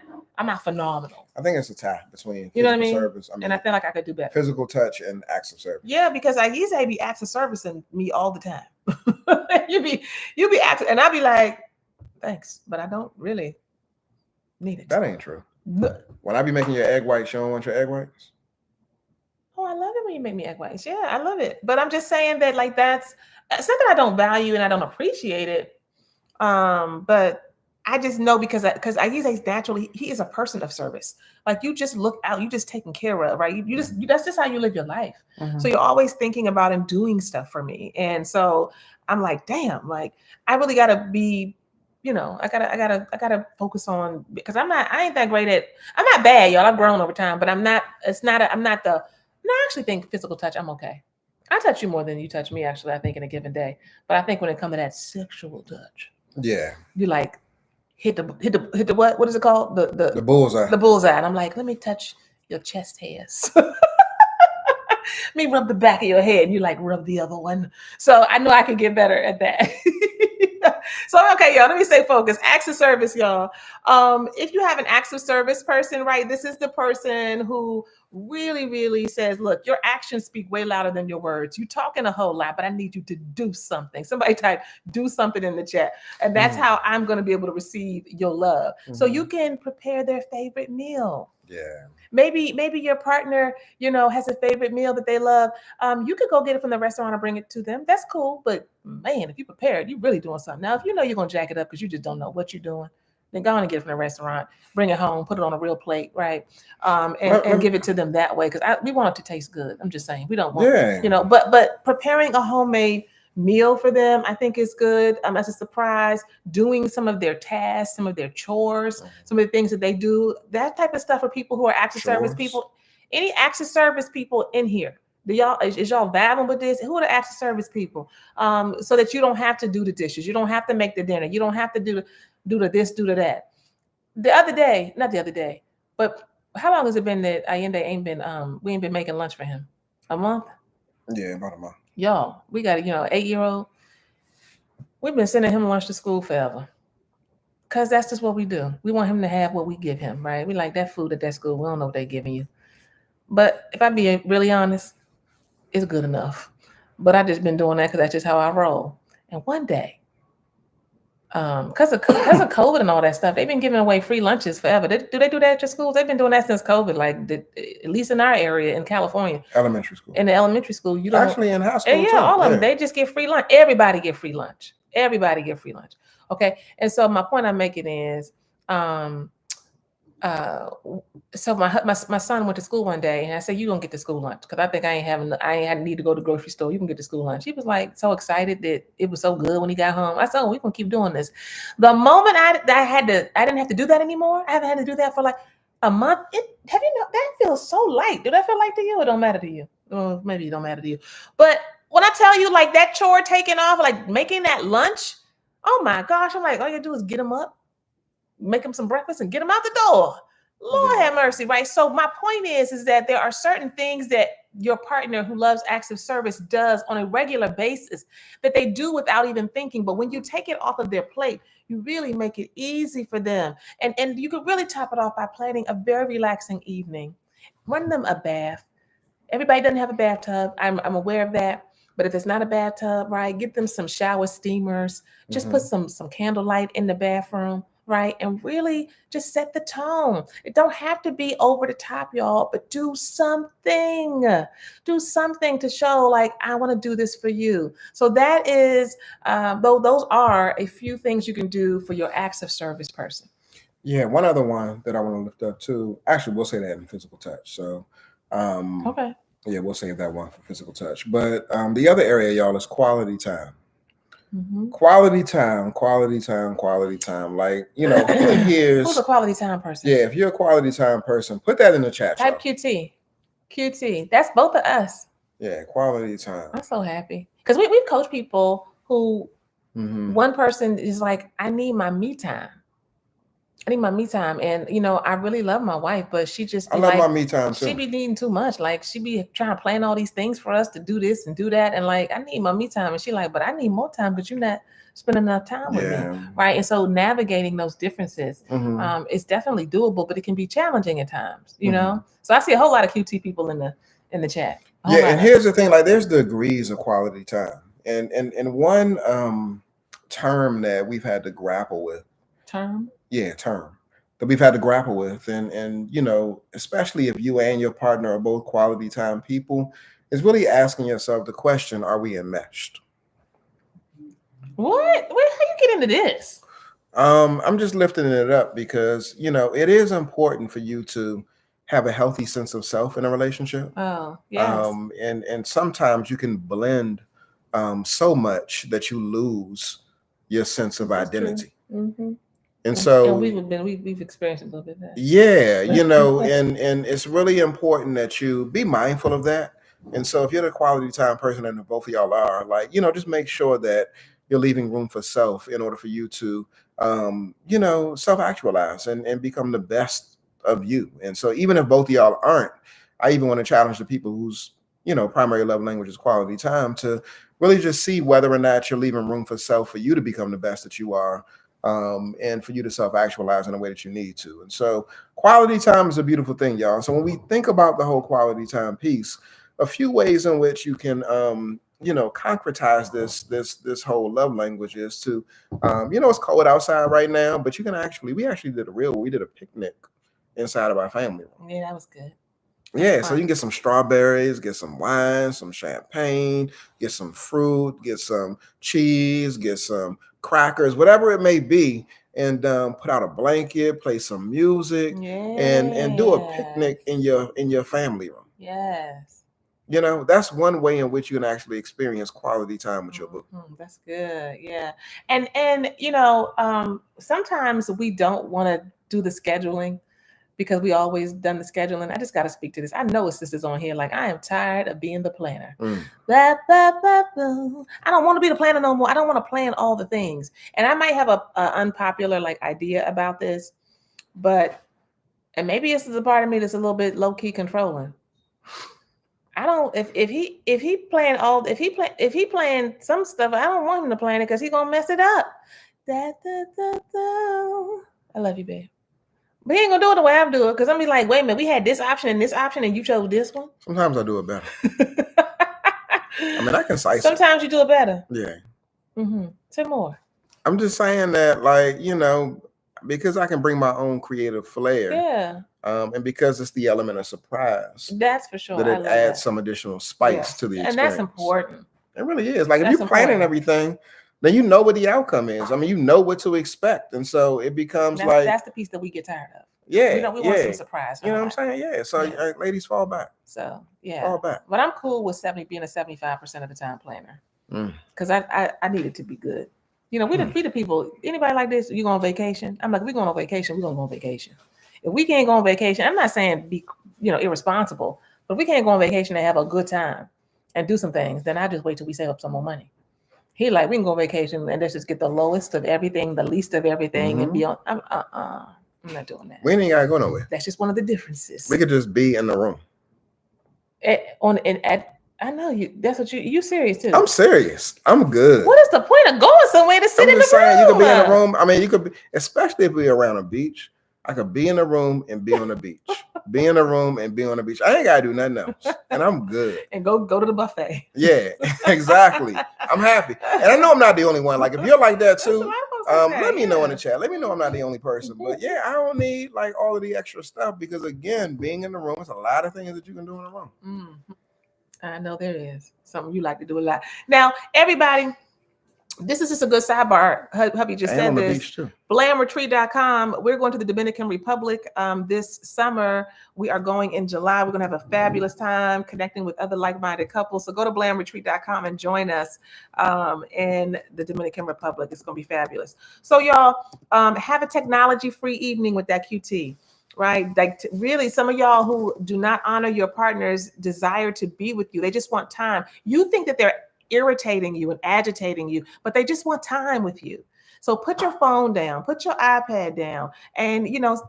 phenomenal. I think it's a tie between you know what I mean? Service. And I feel like I could do better. Physical touch and acts of service. Yeah, because I used to be acts of service in me all the time. you be acting, and I'd be like, thanks, but I don't really need it. That ain't true. When I be making your egg whites, you don't want your egg whites? Oh, I love it when you make me egg whites. Yeah, I love it. But I'm just saying that like that's something I don't value and I don't appreciate it. But I just know because he's naturally, he is a person of service. Like you just look out, you just taken care of, right? That's just how you live your life. So you're always thinking about and doing stuff for me. And so I'm like, damn, like I really gotta be, you know, I gotta focus on, because I ain't that great at, I'm not bad, y'all. I've grown over time, but I actually think physical touch, I'm okay. I touch you more than you touch me, actually, I think in a given day. But I think when it comes to that sexual touch, yeah, you like hit the what is it called? The bullseye. The bullseye. And I'm like, let me touch your chest hairs. Let me rub the back of your head, and you like rub the other one. So I know I can get better at that. So okay, y'all, let me stay focused. Acts of service, y'all. If you have an acts of service person, right, this is the person who really, really says, look, your actions speak way louder than your words. You talking a whole lot, but I need you to do something. Somebody type, do something in the chat. And that's how I'm going to be able to receive your love. So you can prepare their favorite meal. Yeah. Maybe your partner, you know, has a favorite meal that they love. You could go get it from the restaurant and bring it to them. That's cool. But man, if you prepared, you're really doing something. Now, if you know you're going to jack it up because you just don't know what you're doing, then go on and get it from the restaurant, bring it home, put it on a real plate, right? And give it to them that way, because we want it to taste good. I'm just saying, we don't want, you know, but preparing a homemade meal for them, I think is good. As a surprise, doing some of their tasks, some of their chores, some of the things that they do, that type of stuff for people who are acts of service people. Any acts of service people in here? Is y'all vibing with this? Who are the acts of service people? So that you don't have to do the dishes, you don't have to make the dinner, you don't have to do the this, do the that. Not the other day, but how long has it been that Allende we ain't been making lunch for him? A month? Yeah, about a month. Y'all, we got 8-year-old. We've been sending him lunch to school forever. Because that's just what we do. We want him to have what we give him, right? We like that food at that school. We don't know what they're giving you. But if I be really honest, it's good enough. But I just been doing that because that's just how I roll. And one day, because of COVID and all that stuff, they've been giving away free lunches forever. Do they do that at your schools? They've been doing that since COVID. Like at least in our area in California, Elementary school. in the elementary school, you don't actually in high school. Yeah, too. all of them. They just get free lunch. Everybody get free lunch. Everybody get free lunch. Okay, and so my point I'm making is, so my son went to school one day, and I said, "You don't get the school lunch because I think I ain't need to go to the grocery store. You can get the school lunch." He was like so excited that it was so good when he got home. I said, "Oh, we gonna keep doing this." The moment I didn't have to do that anymore. I haven't had to do that for like a month. That feels so light. Do that feel light to you? It don't matter to you. Well, maybe it don't matter to you, but when I tell you like that chore taking off, like making that lunch, oh my gosh, I'm like, all you gotta do is get him up, make him some breakfast, and get him out the door. Lord have mercy, right? So my point is that there are certain things that your partner who loves acts of service does on a regular basis that they do without even thinking. But when you take it off of their plate, you really make it easy for them. And you could really top it off by planning a very relaxing evening. Run them a bath. Everybody doesn't have a bathtub. I'm aware of that. But if it's not a bathtub, right, get them some shower steamers. Just put some candlelight in the bathroom, right? And really just set the tone. It don't have to be over the top, y'all, but do something. Do something to show like, I want to do this for you. So that is, those are a few things you can do for your acts of service person. Yeah, one other one that I want to lift up too. Actually, we'll say that in physical touch. So, Okay. Yeah, we'll save that one for physical touch. But the other area, y'all, is quality time. Quality time, quality time, quality time. Like, who's a quality time person? Yeah, if you're a quality time person, put that in the chat. Type QT. QT. That's both of us. Yeah, quality time. I'm so happy because we've coached people who one person is like, I need my me time. I need my me time. And, I really love my wife, but she just I love my me time too. She be needing too much. Like, she be trying to plan all these things for us to do this and do that. And like, I need my me time. And she like, but I need more time because you're not spending enough time with me. Right. And so navigating those differences is definitely doable, but it can be challenging at times, you know? So I see a whole lot of QT people in the chat. Yeah. And here's the thing, like there's degrees of quality time. And one term that we've had to grapple with. Term that we've had to grapple with, and especially if you and your partner are both quality time people, is really asking yourself the question, are we enmeshed? What? How you get into this? I'm just lifting it up because it is important for you to have a healthy sense of self in a relationship. Oh, yes. And sometimes you can blend so much that you lose your sense of identity. And so we've experienced a little bit of that. Yeah, and it's really important that you be mindful of that. And so if you're the quality time person, and both of y'all are, like, just make sure that you're leaving room for self in order for you to self-actualize and become the best of you. And so even if both of y'all aren't, I even want to challenge the people whose primary love language is quality time to really just see whether or not you're leaving room for self for you to become the best that you are. And for you to self-actualize in a way that you need to. And so quality time is a beautiful thing, y'all. So when we think about the whole quality time piece, a few ways in which you can concretize this whole love language is to it's cold outside right now, but we actually did a picnic inside of our family room. Yeah, that was good. Yeah, so you can get some strawberries, get some wine, some champagne, get some fruit, get some cheese, get some crackers, whatever it may be, and put out a blanket, play some music, and do a picnic in your family room. Yes. That's one way in which you can actually experience quality time with your boo. That's good. Yeah. And sometimes we don't want to do the scheduling because we always done the scheduling. I just got to speak to this. I know it's sisters on here. Like, I am tired of being the planner. Blah, blah, blah, blah. I don't want to be the planner no more. I don't want to plan all the things. And I might have a unpopular idea about this, and maybe this is a part of me that's a little bit low key controlling. I don't. If he planned some stuff, I don't want him to plan it because he's gonna mess it up. I love you, babe. But he ain't gonna do it the way I do it, because I'm be like, wait a minute, we had this option, and you chose this one. Sometimes I do it better. I mean, I concise. Sometimes you do it better. Yeah. Say more. I'm just saying that, like, you know, because I can bring my own creative flair. Yeah. And because it's the element of surprise. That's for sure. That it adds some additional spice to the experience. And that's important. It really is. Like, if you're planning everything, then you know what the outcome is. I mean, you know what to expect. And so it becomes that's the piece that we get tired of. Yeah. We want some surprise. You know what I'm saying? Yeah. So ladies, fall back. So yeah. Fall back. But I'm cool with being a 75% of the time planner. Because I need it to be good. You know, we the people, anybody like this, you go on vacation? I'm like, we going on vacation, we're gonna go on vacation. If we can't go on vacation, I'm not saying be, irresponsible, but if we can't go on vacation and have a good time and do some things, then I just wait till we save up some more money. He like, we can go on vacation and let's just get the lowest of everything, the least of everything, and be on. I'm not doing that. We ain't gotta go nowhere. That's just one of the differences. We could just be in the room. I know you. That's what you serious too. I'm serious. I'm good. What is the point of going somewhere to sit in the room? You could be in the room. I mean, you could be, especially if we're around a beach. I could be in the room and be on the beach. Be in the room and be on the beach. I ain't gotta do nothing else, and I'm good. And go to the buffet. Yeah, exactly. I'm happy, and I know I'm not the only one. Like, if you're like that too, let me know in the chat. Let me know I'm not the only person. But yeah, I don't need like all of the extra stuff, because again, being in the room, there's a lot of things that you can do in the room. I know there is something you like to do a lot. Now, everybody, this is just a good sidebar. Hubby just said this. Blamretreat.com. We're going to the Dominican Republic this summer. We are going in July. We're going to have a fabulous time connecting with other like-minded couples. So go to blamretreat.com and join us in the Dominican Republic. It's going to be fabulous. So y'all have a technology-free evening with that QT. Right? Like really, some of y'all who do not honor your partner's desire to be with you, they just want time. You think that they're irritating you and agitating you, but they just want time with you. So put your phone down, put your iPad down, and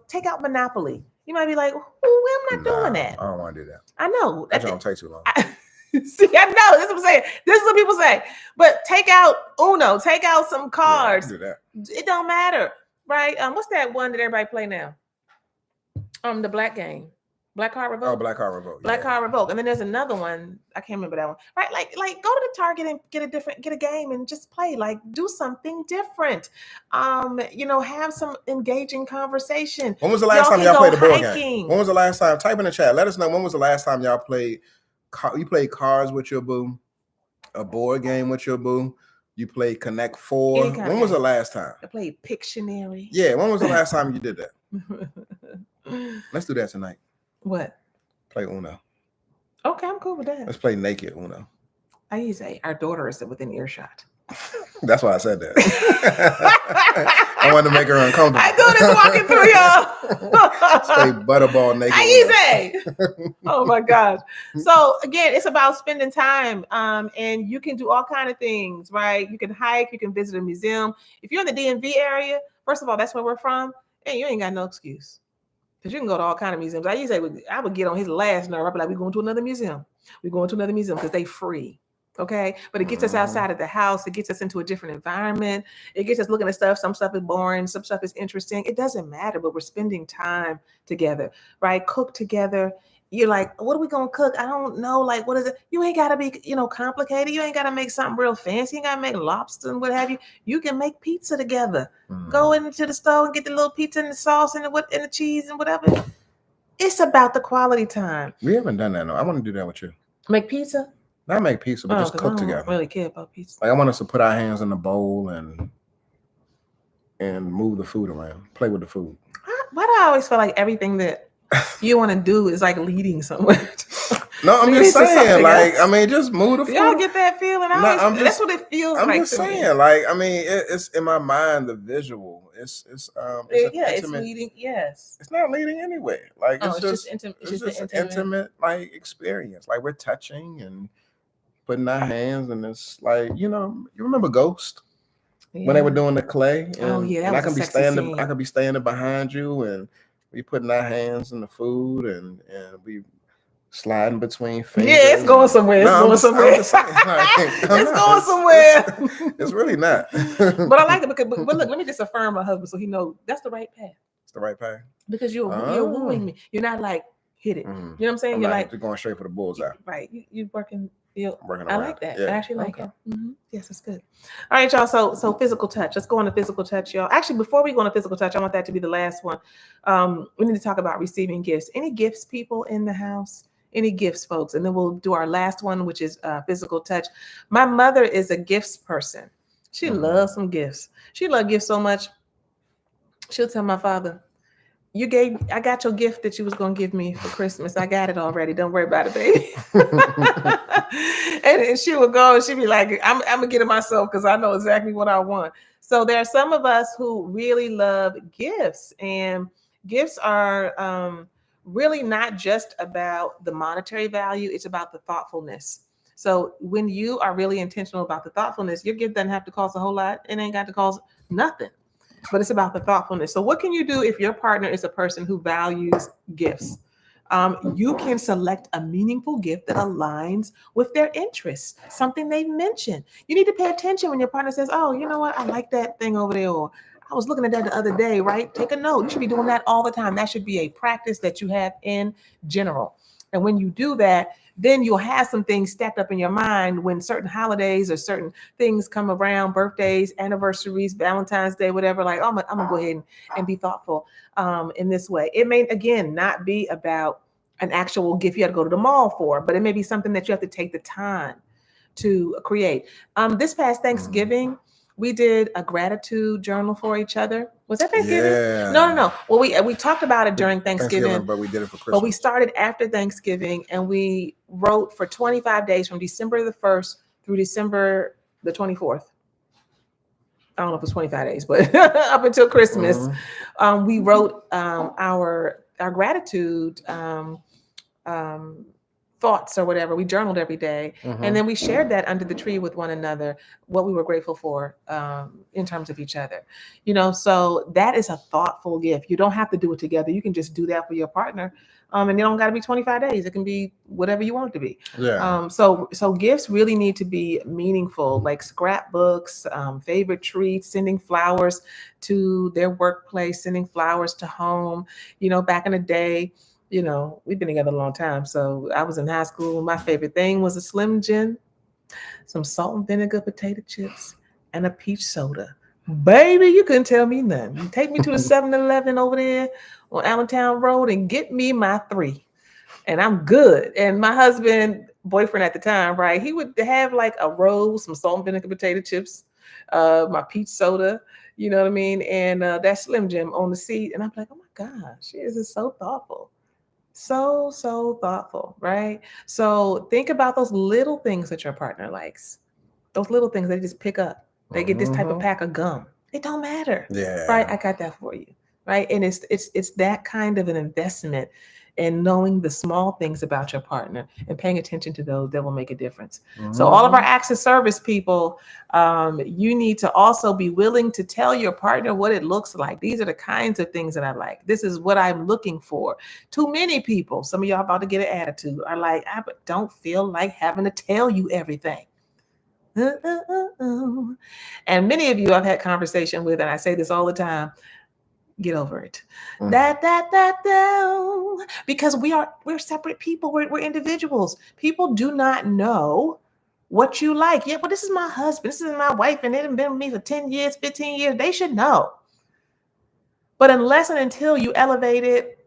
take out Monopoly. You might be like, I'm not doing that. I don't want to do that. I know. That don't take too long. See, I know. This is what I'm saying. This is what people say. But take out Uno, take out some cards. Do that. It don't matter. Right? What's that one that everybody play now? The black game. Black Card Revoke. Oh, Black Card Revoke. Black Card Revoke. And then there's another one. I can't remember that one. Right? Like go to the Target and get a game and just play. Like, do something different. Have some engaging conversation. When was the last time y'all played a board game? When was the last time? Type in the chat. Let us know when was the last time y'all played. You played cards with your boo, a board game with your boo. You played Connect 4. When was the last time? I played Pictionary. Yeah. When was the last time you did that? Let's do that tonight. What? Play Uno. Okay, I'm cool with that. Let's play naked Uno. I used to say our daughter is within earshot. That's why I said that. I wanted to make her uncomfortable. I do this walking through, y'all. Stay butterball naked. I say. Oh my gosh. So again, it's about spending time. And you can do all kinds of things, right? You can hike, you can visit a museum. If you're in the DMV area, first of all, that's where we're from. Hey, you ain't got no excuse. Because you can go to all kinds of museums. I would get on his last nerve. I'd be like, we're going to another museum. We're going to another museum because they free. Okay. But it gets us outside of the house. It gets us into a different environment. It gets us looking at stuff. Some stuff is boring. Some stuff is interesting. It doesn't matter, but we're spending time together, right? Cook together. You're like, what are we going to cook? I don't know. Like, what is it? You ain't got to be, complicated. You ain't got to make something real fancy. You ain't got to make lobster and what have you. You can make pizza together. Go into the store and get the little pizza and the sauce and the cheese and whatever. It's about the quality time. We haven't done that. No, I want to do that with you. Make pizza? Not make pizza, but just cook together. I don't really care about pizza. Like, I want us to put our hands in the bowl and move the food around. Play with the food. Why do I always feel like everything that you want to do is like leading somewhere? No, I'm just saying, like, else. I mean, just move the food. Y'all get that feeling? That's what it feels like. I'm just saying, like, I mean, it's in my mind, the visual. It's leading. Yes, it's not leading anywhere. Like, it's just an intimate like experience. Like, we're touching and putting our hands, and it's like, you remember Ghost when they were doing the clay? And I can be standing behind you, and we putting our hands in the food, and we sliding between fingers. Yeah, it's going somewhere. It's going somewhere. It's really not. But I like it because, but look, let me just affirm my husband so he knows that's the right path. It's the right path. Because you're wooing me. You're not like hit it. You know what I'm saying? I'm you're like going straight for the bullseye. Right. You're working. Working I around. like that. Yeah. I actually like it. Yes, that's good. All right, y'all. So physical touch. Let's go on to physical touch, y'all. Actually, before we go on to physical touch, I want that to be the last one. We need to talk about receiving gifts. Any gifts, people in the house? Any gifts, folks? And then we'll do our last one, which is physical touch. My mother is a gifts person. She loves some gifts. She loves gifts so much. She'll tell my father, I got your gift that you was going to give me for Christmas. I got it already. Don't worry about it, baby. and she would go and she'd be like, I'm going to get it myself because I know exactly what I want. So there are some of us who really love gifts, and gifts are really not just about the monetary value. It's about the thoughtfulness. So when you are really intentional about the thoughtfulness, your gift doesn't have to cost a whole lot. It ain't got to cost nothing. But it's about the thoughtfulness. So what can you do if your partner is a person who values gifts? You can select a meaningful gift that aligns with their interests, something they mentioned. You need to pay attention when your partner says, oh, you know what? I like that thing over there. Or I was looking at that the other day, right? Take a note. You should be doing that all the time. That should be a practice that you have in general. And when you do that, then you'll have some things stacked up in your mind when certain holidays or certain things come around, birthdays, anniversaries, Valentine's Day, whatever, like, oh, I'm gonna go ahead and be thoughtful in this way. It may, again, not be about an actual gift you have to go to the mall for, but it may be something that you have to take the time to create. This past Thanksgiving, we did a gratitude journal for each other. Was that Thanksgiving? Yeah. No. Well, we talked about it during Thanksgiving, but we did it for Christmas. But we started after Thanksgiving, and we wrote for 25 days from December the 1st through December the 24th. I don't know if it's 25 days, but up until Christmas, we wrote our gratitude thoughts or whatever. We journaled every day, and then we shared that under the tree with one another, what we were grateful for in terms of each other. So that is a thoughtful gift. You don't have to do it together. You can just do that for your partner. And it don't got to be 25 days. It can be whatever you want it to be. Yeah. So gifts really need to be meaningful, like scrapbooks, favorite treats, sending flowers to their workplace, sending flowers to home. Back in the day, we've been together a long time. So I was in high school. My favorite thing was a Slim Jim, some salt and vinegar potato chips, and a peach soda. Baby, you couldn't tell me nothing. You take me to the 7-Eleven over there on Allentown Road and get me my 3. And I'm good. And my boyfriend at the time, right, he would have like a roll, some salt and vinegar potato chips, my peach soda, you know what I mean? And that Slim Jim on the seat. And I'm like, oh my gosh, she is so thoughtful. So thoughtful, right? So think about those little things that your partner likes. Those little things they just pick up. They get this type of pack of gum. It don't matter. Yeah. Right? I got that for you. Right? And it's that kind of an investment in knowing the small things about your partner and paying attention to those that will make a difference. So all of our acts of service people, you need to also be willing to tell your partner what it looks like. These are the kinds of things that I like. This is what I'm looking for. Too many people, some of y'all about to get an attitude, are like, I don't feel like having to tell you everything. And many of you I've had conversation with, and I say this all the time, get over it. Because we're separate people. We're individuals. People do not know what you like. Yeah, but this is my husband. This is my wife, and they've been with me for 10 years, 15 years. They should know. But unless and until you elevate it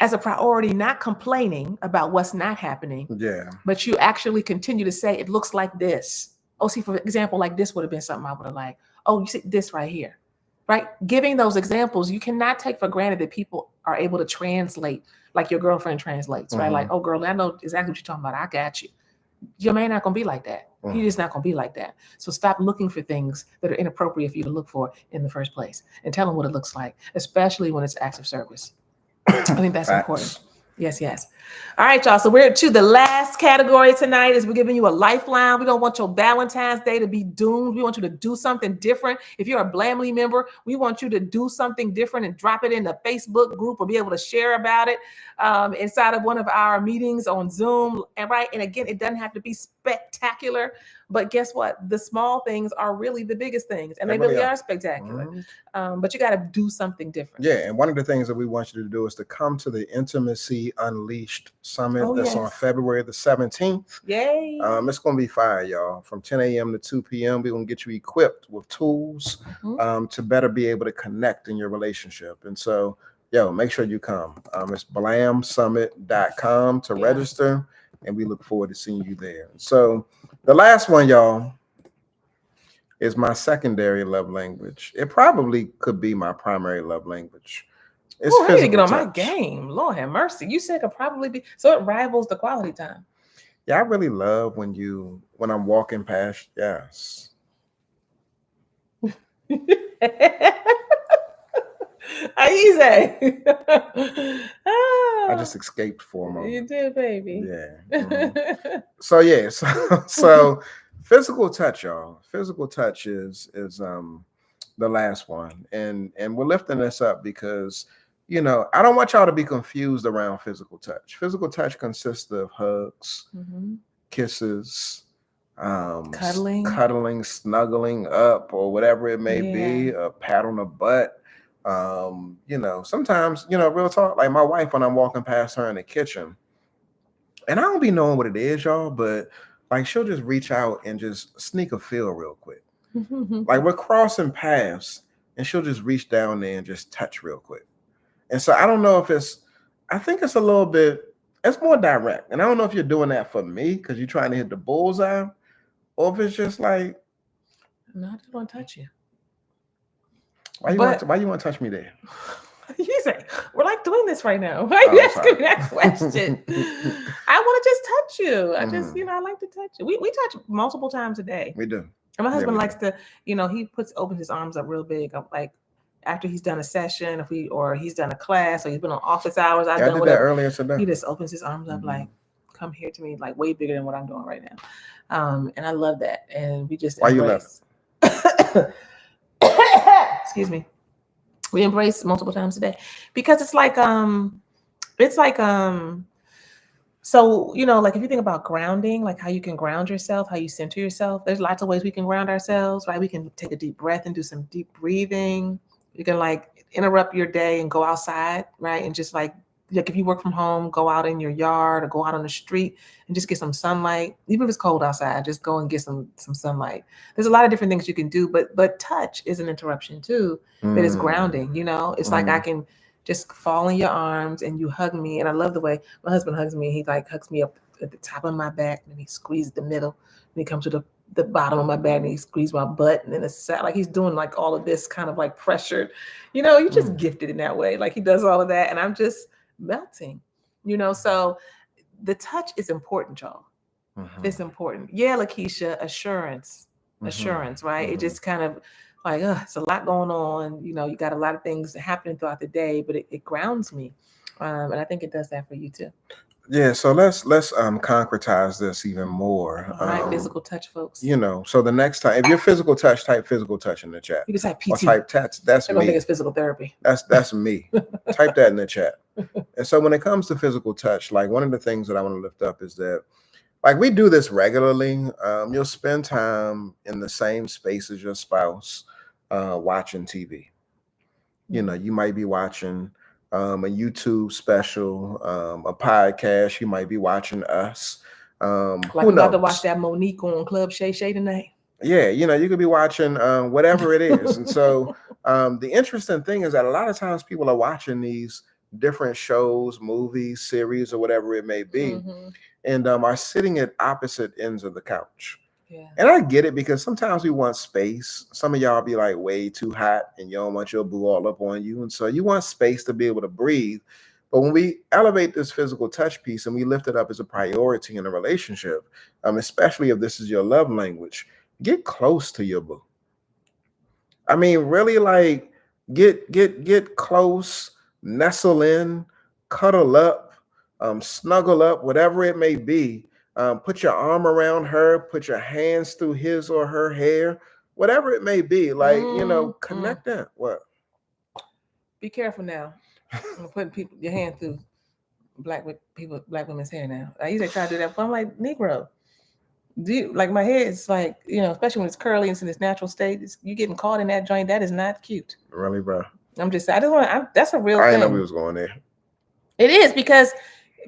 as a priority, not complaining about what's not happening, but you actually continue to say, it looks like this. Oh, see, for example, like this would have been something I would have liked. Oh, you see this right here. Right? Giving those examples, you cannot take for granted that people are able to translate like your girlfriend translates, right? Like, oh, girl, I know exactly what you're talking about. I got you. Your man not going to be like that. He's just not going to be like that. So stop looking for things that are inappropriate for you to look for in the first place, and tell them what it looks like, especially when it's acts of service. I think that's important. Yes. All right, y'all. So we're to the last category tonight is we're giving you a lifeline. We don't want your Valentine's Day to be doomed. We want you to do something different. If you're a Blamely member, we want you to do something different and drop it in the Facebook group or be able to share about it inside of one of our meetings on Zoom. And again, it doesn't have to be spectacular, But guess what? The small things are really the biggest things, and They they really really are are. spectacular. Mhm. But you got to do something different. Yeah, and one of the things that we want you to do is to come to the Intimacy Unleashed Summit. Oh, That's on yes. February the 17th. Yay. It's going to be fire, y'all. From 10 a.m. to 2 p.m., we're going to get you equipped with tools to better be able to connect in your relationship. And so, make sure you come. It's blamsummit.com to register, and we look forward to seeing you there. So the last one, y'all, is my secondary love language. It probably could be my primary love language. It's I need to get on touch. my game. Lord have mercy. You said it could probably be, so it rivals the quality time. Yeah, I really love when I'm walking past. Yes. Easy. I just escaped for a moment. You did, baby. Yeah. So physical touch, y'all. Physical touch is the last one, and we're lifting this up because I don't want y'all to be confused around physical touch. Physical touch consists of hugs, kisses, cuddling, snuggling up, or whatever it may be, a pat on the butt. Sometimes, real talk, like my wife, when I'm walking past her in the kitchen, and I don't be knowing what it is, y'all, but like she'll just reach out and just sneak a feel real quick. Like we're crossing paths and she'll just reach down there and just touch real quick. And so I don't know if I think it's a little bit, it's more direct. And I don't know if you're doing that for me because you're trying to hit the bullseye, or if it's just like, no, I just want to touch you. Why you want to touch me there? You say we're like doing this right now. Why are you asking me that question? I want to just touch you. I just, I like to touch you. We touch multiple times a day. We do. And my husband likes to, he opens his arms up real big. Like after he's done a session, or he's done a class, or he's been on office hours. I did that earlier today. He just opens his arms up like, come here to me, like way bigger than what I'm doing right now. And I love that. And we just embrace. Excuse me. We embrace multiple times a day because it's like so, like if you think about grounding, like how you can ground yourself, how you center yourself, there's lots of ways we can ground ourselves, right? We can take a deep breath and do some deep breathing. You can like interrupt your day and go outside, right? And just like if you work from home, go out in your yard or go out on the street and just get some sunlight. Even if it's cold outside, just go and get some sunlight. There's a lot of different things you can do, but touch is an interruption too. That is grounding, It's like I can just fall in your arms and you hug me. And I love the way my husband hugs me. He like hugs me up at the top of my back and he squeezes the middle and he comes to the bottom of my back and he squeezes my butt and then it's like he's doing like all of this kind of like pressured, you're just gifted in that way. Like he does all of that and I'm just melting, so the touch is important, y'all. It's important. Yeah, Lakeisha, assurance, right? It just kind of like, it's a lot going on. You got a lot of things happening throughout the day, but it grounds me. And I think it does that for you too. Yeah, so let's concretize this even more. All right, physical touch, folks. So the next time, if you're physical touch, type physical touch in the chat. You can type PT. Or type touch. That's me. I think it's physical therapy. That's me. Type that in the chat. And so when it comes to physical touch, like one of the things that I want to lift up is that, like we do this regularly. You'll spend time in the same space as your spouse, watching TV. You might be watching a YouTube special, a podcast. You might be watching us. Like you about to watch that Monique on Club Shay Shay tonight. Yeah, you could be watching whatever it is. And so the interesting thing is that a lot of times people are watching these different shows, movies, series, or whatever it may be, and are sitting at opposite ends of the couch. Yeah. And I get it because sometimes we want space. Some of y'all be like way too hot and you don't want your boo all up on you. And so you want space to be able to breathe. But when we elevate this physical touch piece and we lift it up as a priority in a relationship, especially if this is your love language, get close to your boo. I mean, really like get close, nestle in, cuddle up, snuggle up, whatever it may be. Put your arm around her, put your hands through his or her hair, whatever it may be. Like, connect that. What? Be careful now. I'm putting your hand through black women's hair now. I usually try to do that, but I'm like, Negro. Like my hair is like, especially when it's curly and it's in its natural state, you getting caught in that joint. That is not cute. Really, bro? I'm just, I just want, that's a real I thing. didn't know we was going there. It is, because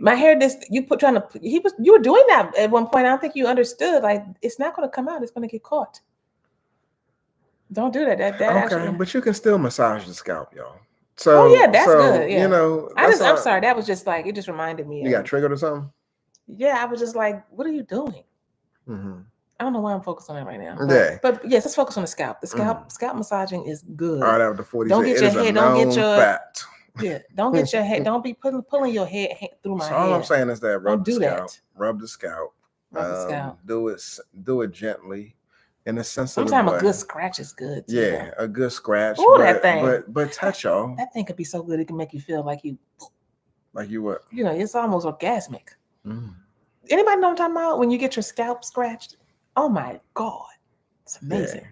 my hair, you were doing that at one point. I don't think you understood. Like, it's not going to come out. It's going to get caught. Don't do that. That Okay, actually, but you can still massage the scalp, y'all. So, yeah, that's good. Yeah. I'm sorry. That was just like, it just reminded me. You got triggered or something? Yeah, I was just like, what are you doing? Mm-hmm. I don't know why I'm focused on that right now. But yes, let's focus on the scalp. The scalp massaging is good. All right, after 40, don't get your head. Don't get your fact. Yeah, don't get your head. Don't be pulling your head through my head. All I'm saying is that rub the scalp. Rub the scalp. Do it gently. In a sensitive Sometimes way. A good scratch is good too. Yeah, a good scratch. That thing. But touch, y'all. That thing could be so good. It can make you feel like you. Like you what? It's almost orgasmic. Anybody know what I'm talking about? When you get your scalp scratched? Oh my God, it's amazing.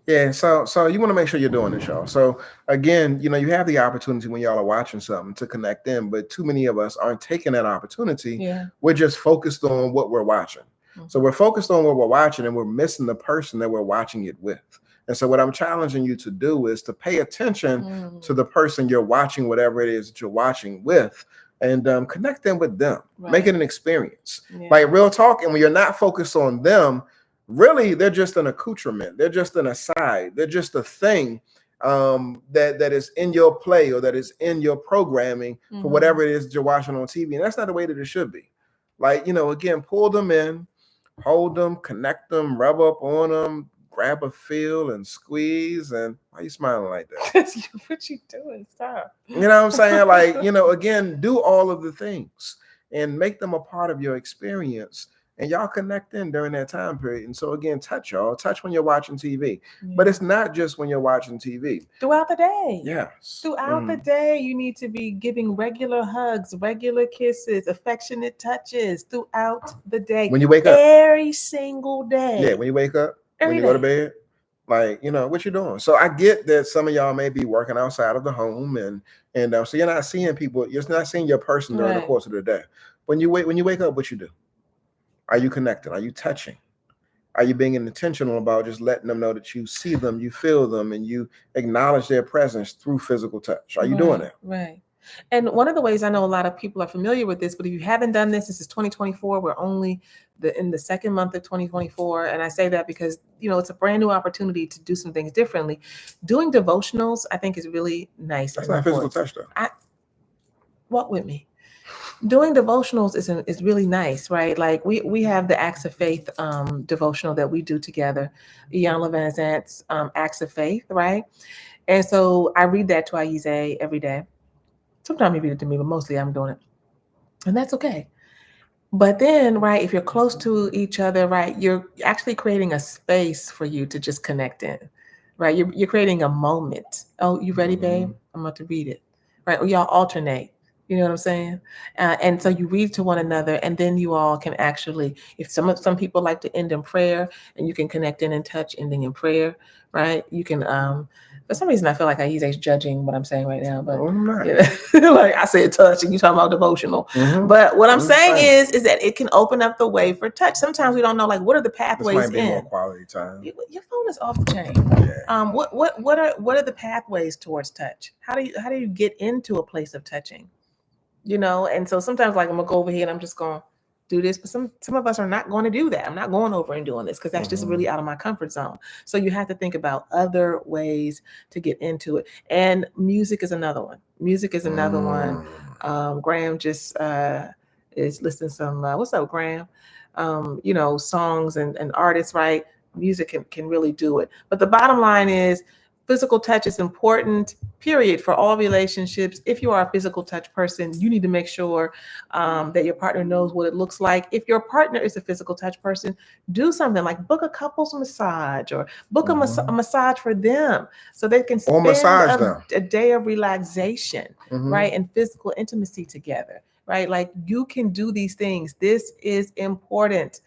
Yeah. So you want to make sure you're doing this, y'all. So again, you have the opportunity when y'all are watching something to connect in, but too many of us aren't taking that opportunity. Yeah. We're just focused on what we're watching. So we're focused on what we're watching and we're missing the person that we're watching it with. And so what I'm challenging you to do is to pay attention to the person you're watching, whatever it is that you're watching with, and connect them with them. Right. Make it an experience. Yeah. Like real talk. And when you're not focused on them, really, they're just an accoutrement. They're just an aside. They're just a thing that is in your play or that is in your programming for whatever it is that you're watching on TV. And that's not the way that it should be. Like, again, pull them in, hold them, connect them, rub up on them, grab a feel and squeeze. And why are you smiling like that? What you doing? Stop. You know what I'm saying? Like, again, do all of the things and make them a part of your experience. And y'all connect in during that time period. And so again, touch when you're watching TV. Yeah. But it's not just when you're watching TV. Throughout the day. Yes. Throughout the day, you need to be giving regular hugs, regular kisses, affectionate touches throughout the day. When you wake up. Every single day. Yeah, when you wake up, when you go to bed. Like, what you're doing. So I get that some of y'all may be working outside of the home and so you're not seeing people, you're not seeing your person during the course of the day. When you wake up, what you do? Are you connecting? Are you touching? Are you being intentional about just letting them know that you see them, you feel them, and you acknowledge their presence through physical touch? Are you doing that? Right. And one of the ways I know a lot of people are familiar with this, but if you haven't done this is 2024. We're only in the second month of 2024. And I say that because, it's a brand new opportunity to do some things differently. Doing devotionals, I think, is really nice. That's not physical touch, though. Walk with me. Doing devotionals is really nice, right? Like we have the Acts of Faith devotional that we do together, Iyanla Van Zant's Acts of Faith, right? And so I read that to Ayize every day. Sometimes you read it to me, but mostly I'm doing it. And that's okay. But then, right, if you're close to each other, right, you're actually creating a space for you to just connect in, right? You're creating a moment. Oh, you ready, babe? I'm about to read it, right? Or y'all alternate. You know what I'm saying? And so you read to one another, and then you all can actually, if some people like to end in prayer, and you can connect in and touch, ending in prayer, right? You can, for some reason, I feel like he's judging what I'm saying right now, but like I said, touch, and you talking about devotional. But what I'm saying is that it can open up the way for touch. Sometimes we don't know, like, what are the pathways this might be more quality time. Your phone is off the chain. Yeah. What are the pathways towards touch? How do you get into a place of touching? And so sometimes, like, I'm gonna go over here and I'm just gonna do this, but some of us are not going to do that. I'm not going over and doing this because that's just really out of my comfort zone. So you have to think about other ways to get into it. And music is another one. Graham just is listening to some what's up, Graham? Songs and artists, right? Music can really do it. But the bottom line is, physical touch is important, period, for all relationships. If you are a physical touch person, you need to make sure that your partner knows what it looks like. If your partner is a physical touch person, do something like book a couples massage or book a massage for them so they can spend a day of relaxation, right, and physical intimacy together, right? Like, you can do these things. This is important.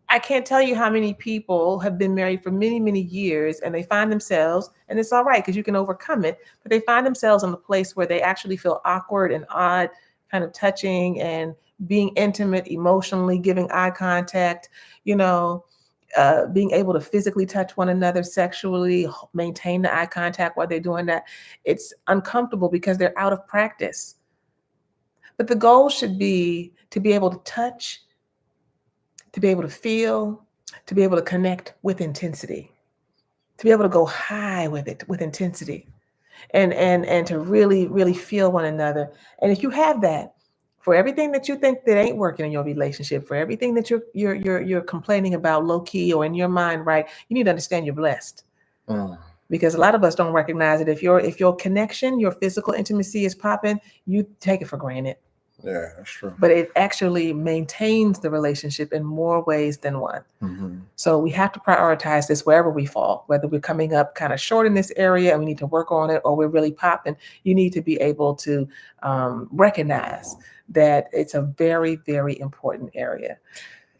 I can't tell you how many people have been married for many, many years, and they find themselves, and it's all right because you can overcome it, but they find themselves in a place where they actually feel awkward and odd, kind of touching and being intimate emotionally, giving eye contact, you know, being able to physically touch one another sexually, maintain the eye contact while they're doing that. It's uncomfortable because they're out of practice. But the goal should be to be able to touch, to be able to feel, to be able to connect with intensity, to be able to go high with it, with intensity, and to really feel one another. And if you have that, for everything that you think that ain't working in your relationship, for everything that you're complaining about low key or in your mind, right, you need to understand you're blessed. Because a lot of us don't recognize it. If your connection, your physical intimacy is popping, you take it for granted. Yeah, that's true. But it actually maintains the relationship in more ways than one. Mm-hmm. So we have to prioritize this wherever we fall, whether we're coming up kind of short in this area and we need to work on it, or we're really popping. You need to be able to recognize that it's a very, very important area.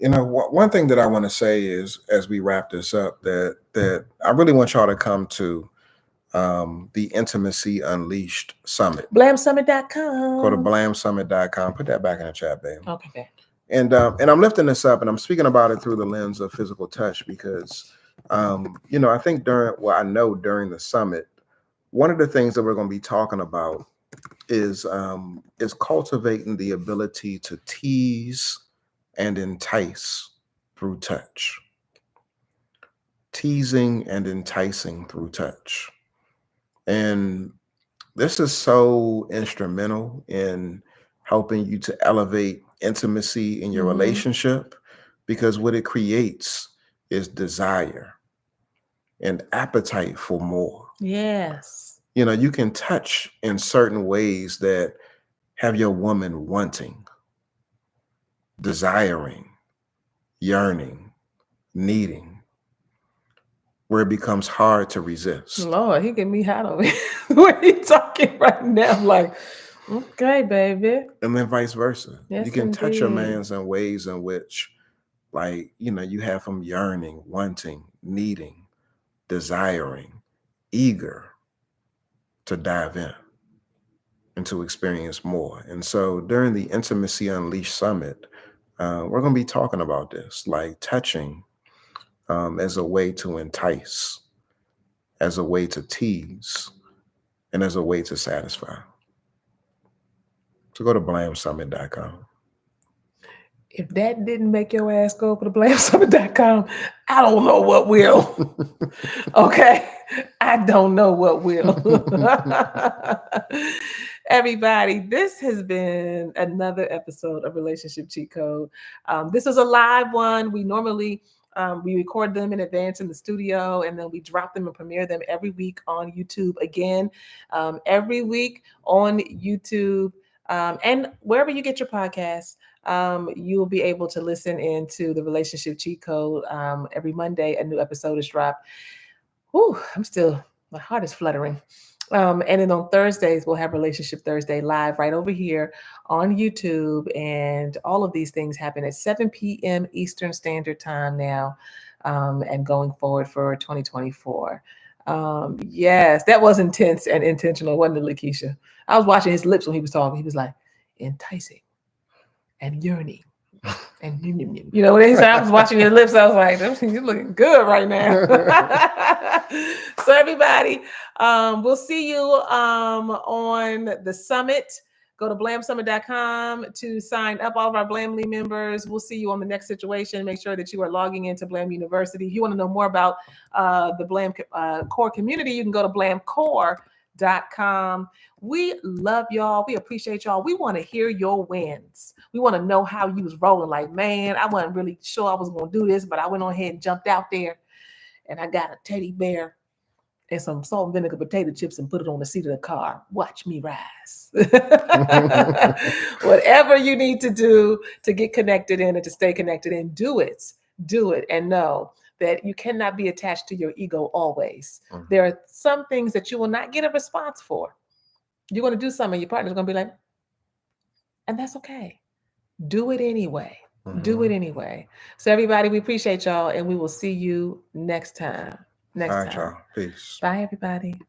You know, one thing that I want to say is, as we wrap this up, that I really want y'all to come to the Intimacy Unleashed Summit. BlamSummit.com. Go to BlamSummit.com. Put that back in the chat, babe. Okay. And I'm lifting this up, and I'm speaking about it through the lens of physical touch because, you know, I think during the summit, one of the things that we're going to be talking about is cultivating the ability to tease and entice through touch. Teasing and enticing through touch. And this is so instrumental in helping you to elevate intimacy in your relationship, because what it creates is desire and appetite for more. Yes. You know, you can touch in certain ways that have your woman wanting, desiring, yearning, needing, where it becomes hard to resist. Lord, he get me hot over here. What he talking right now? Like, okay, baby. And then vice versa. Yes, you can touch a indeed. man in ways in which, like, you know, you have him yearning, wanting, needing, desiring, eager to dive in and to experience more. And so during the Intimacy Unleashed Summit, we're going to be talking about this, like touching as a way to entice, as a way to tease, and as a way to satisfy. So go to BlameSummit.com. If that didn't make your ass go over to BlameSummit.com, I don't know what will. Okay? I don't know what will. Everybody, this has been another episode of Relationship Cheat Code. This is a live one. We normally we record them in advance in the studio, and then we drop them and premiere them every week on YouTube. Again, every week on YouTube, and wherever you get your podcasts. You'll be able to listen into the Relationship Cheat Code. Every Monday, a new episode is dropped. Whew, my heart is fluttering. And then on Thursdays, we'll have Relationship Thursday live right over here on YouTube. And all of these things happen at 7 p.m. Eastern Standard Time now, and going forward for 2024. Yes, that was intense and intentional, wasn't it, Lakeisha? I was watching his lips when he was talking. He was like, enticing and yearning. And you know what he said? I was watching your lips. I was like, you're looking good right now. So everybody, we'll see you on the summit. Go to BlameSummit.com to sign up. All of our Valenine members. We'll see you on the next situation. Make sure that you are logging into Blam University. If you want to know more about the Blam Core community, you can go to BlamCore.com. We love y'all. We appreciate y'all. We want to hear your wins. We want to know how you was rolling. Like, man, I wasn't really sure I was going to do this, but I went on ahead and jumped out there, and I got a teddy bear and some salt and vinegar potato chips and put it on the seat of the car. Watch me rise. Whatever you need to do to get connected in and to stay connected in, do it. Do it, and know that you cannot be attached to your ego always. Mm-hmm. There are some things that you will not get a response for. You're going to do something, your partner's going to be like, and that's okay. Do it anyway. Mm-hmm. Do it anyway. So everybody, we appreciate y'all, and we will see you next time. All right, y'all. Peace. Bye, everybody.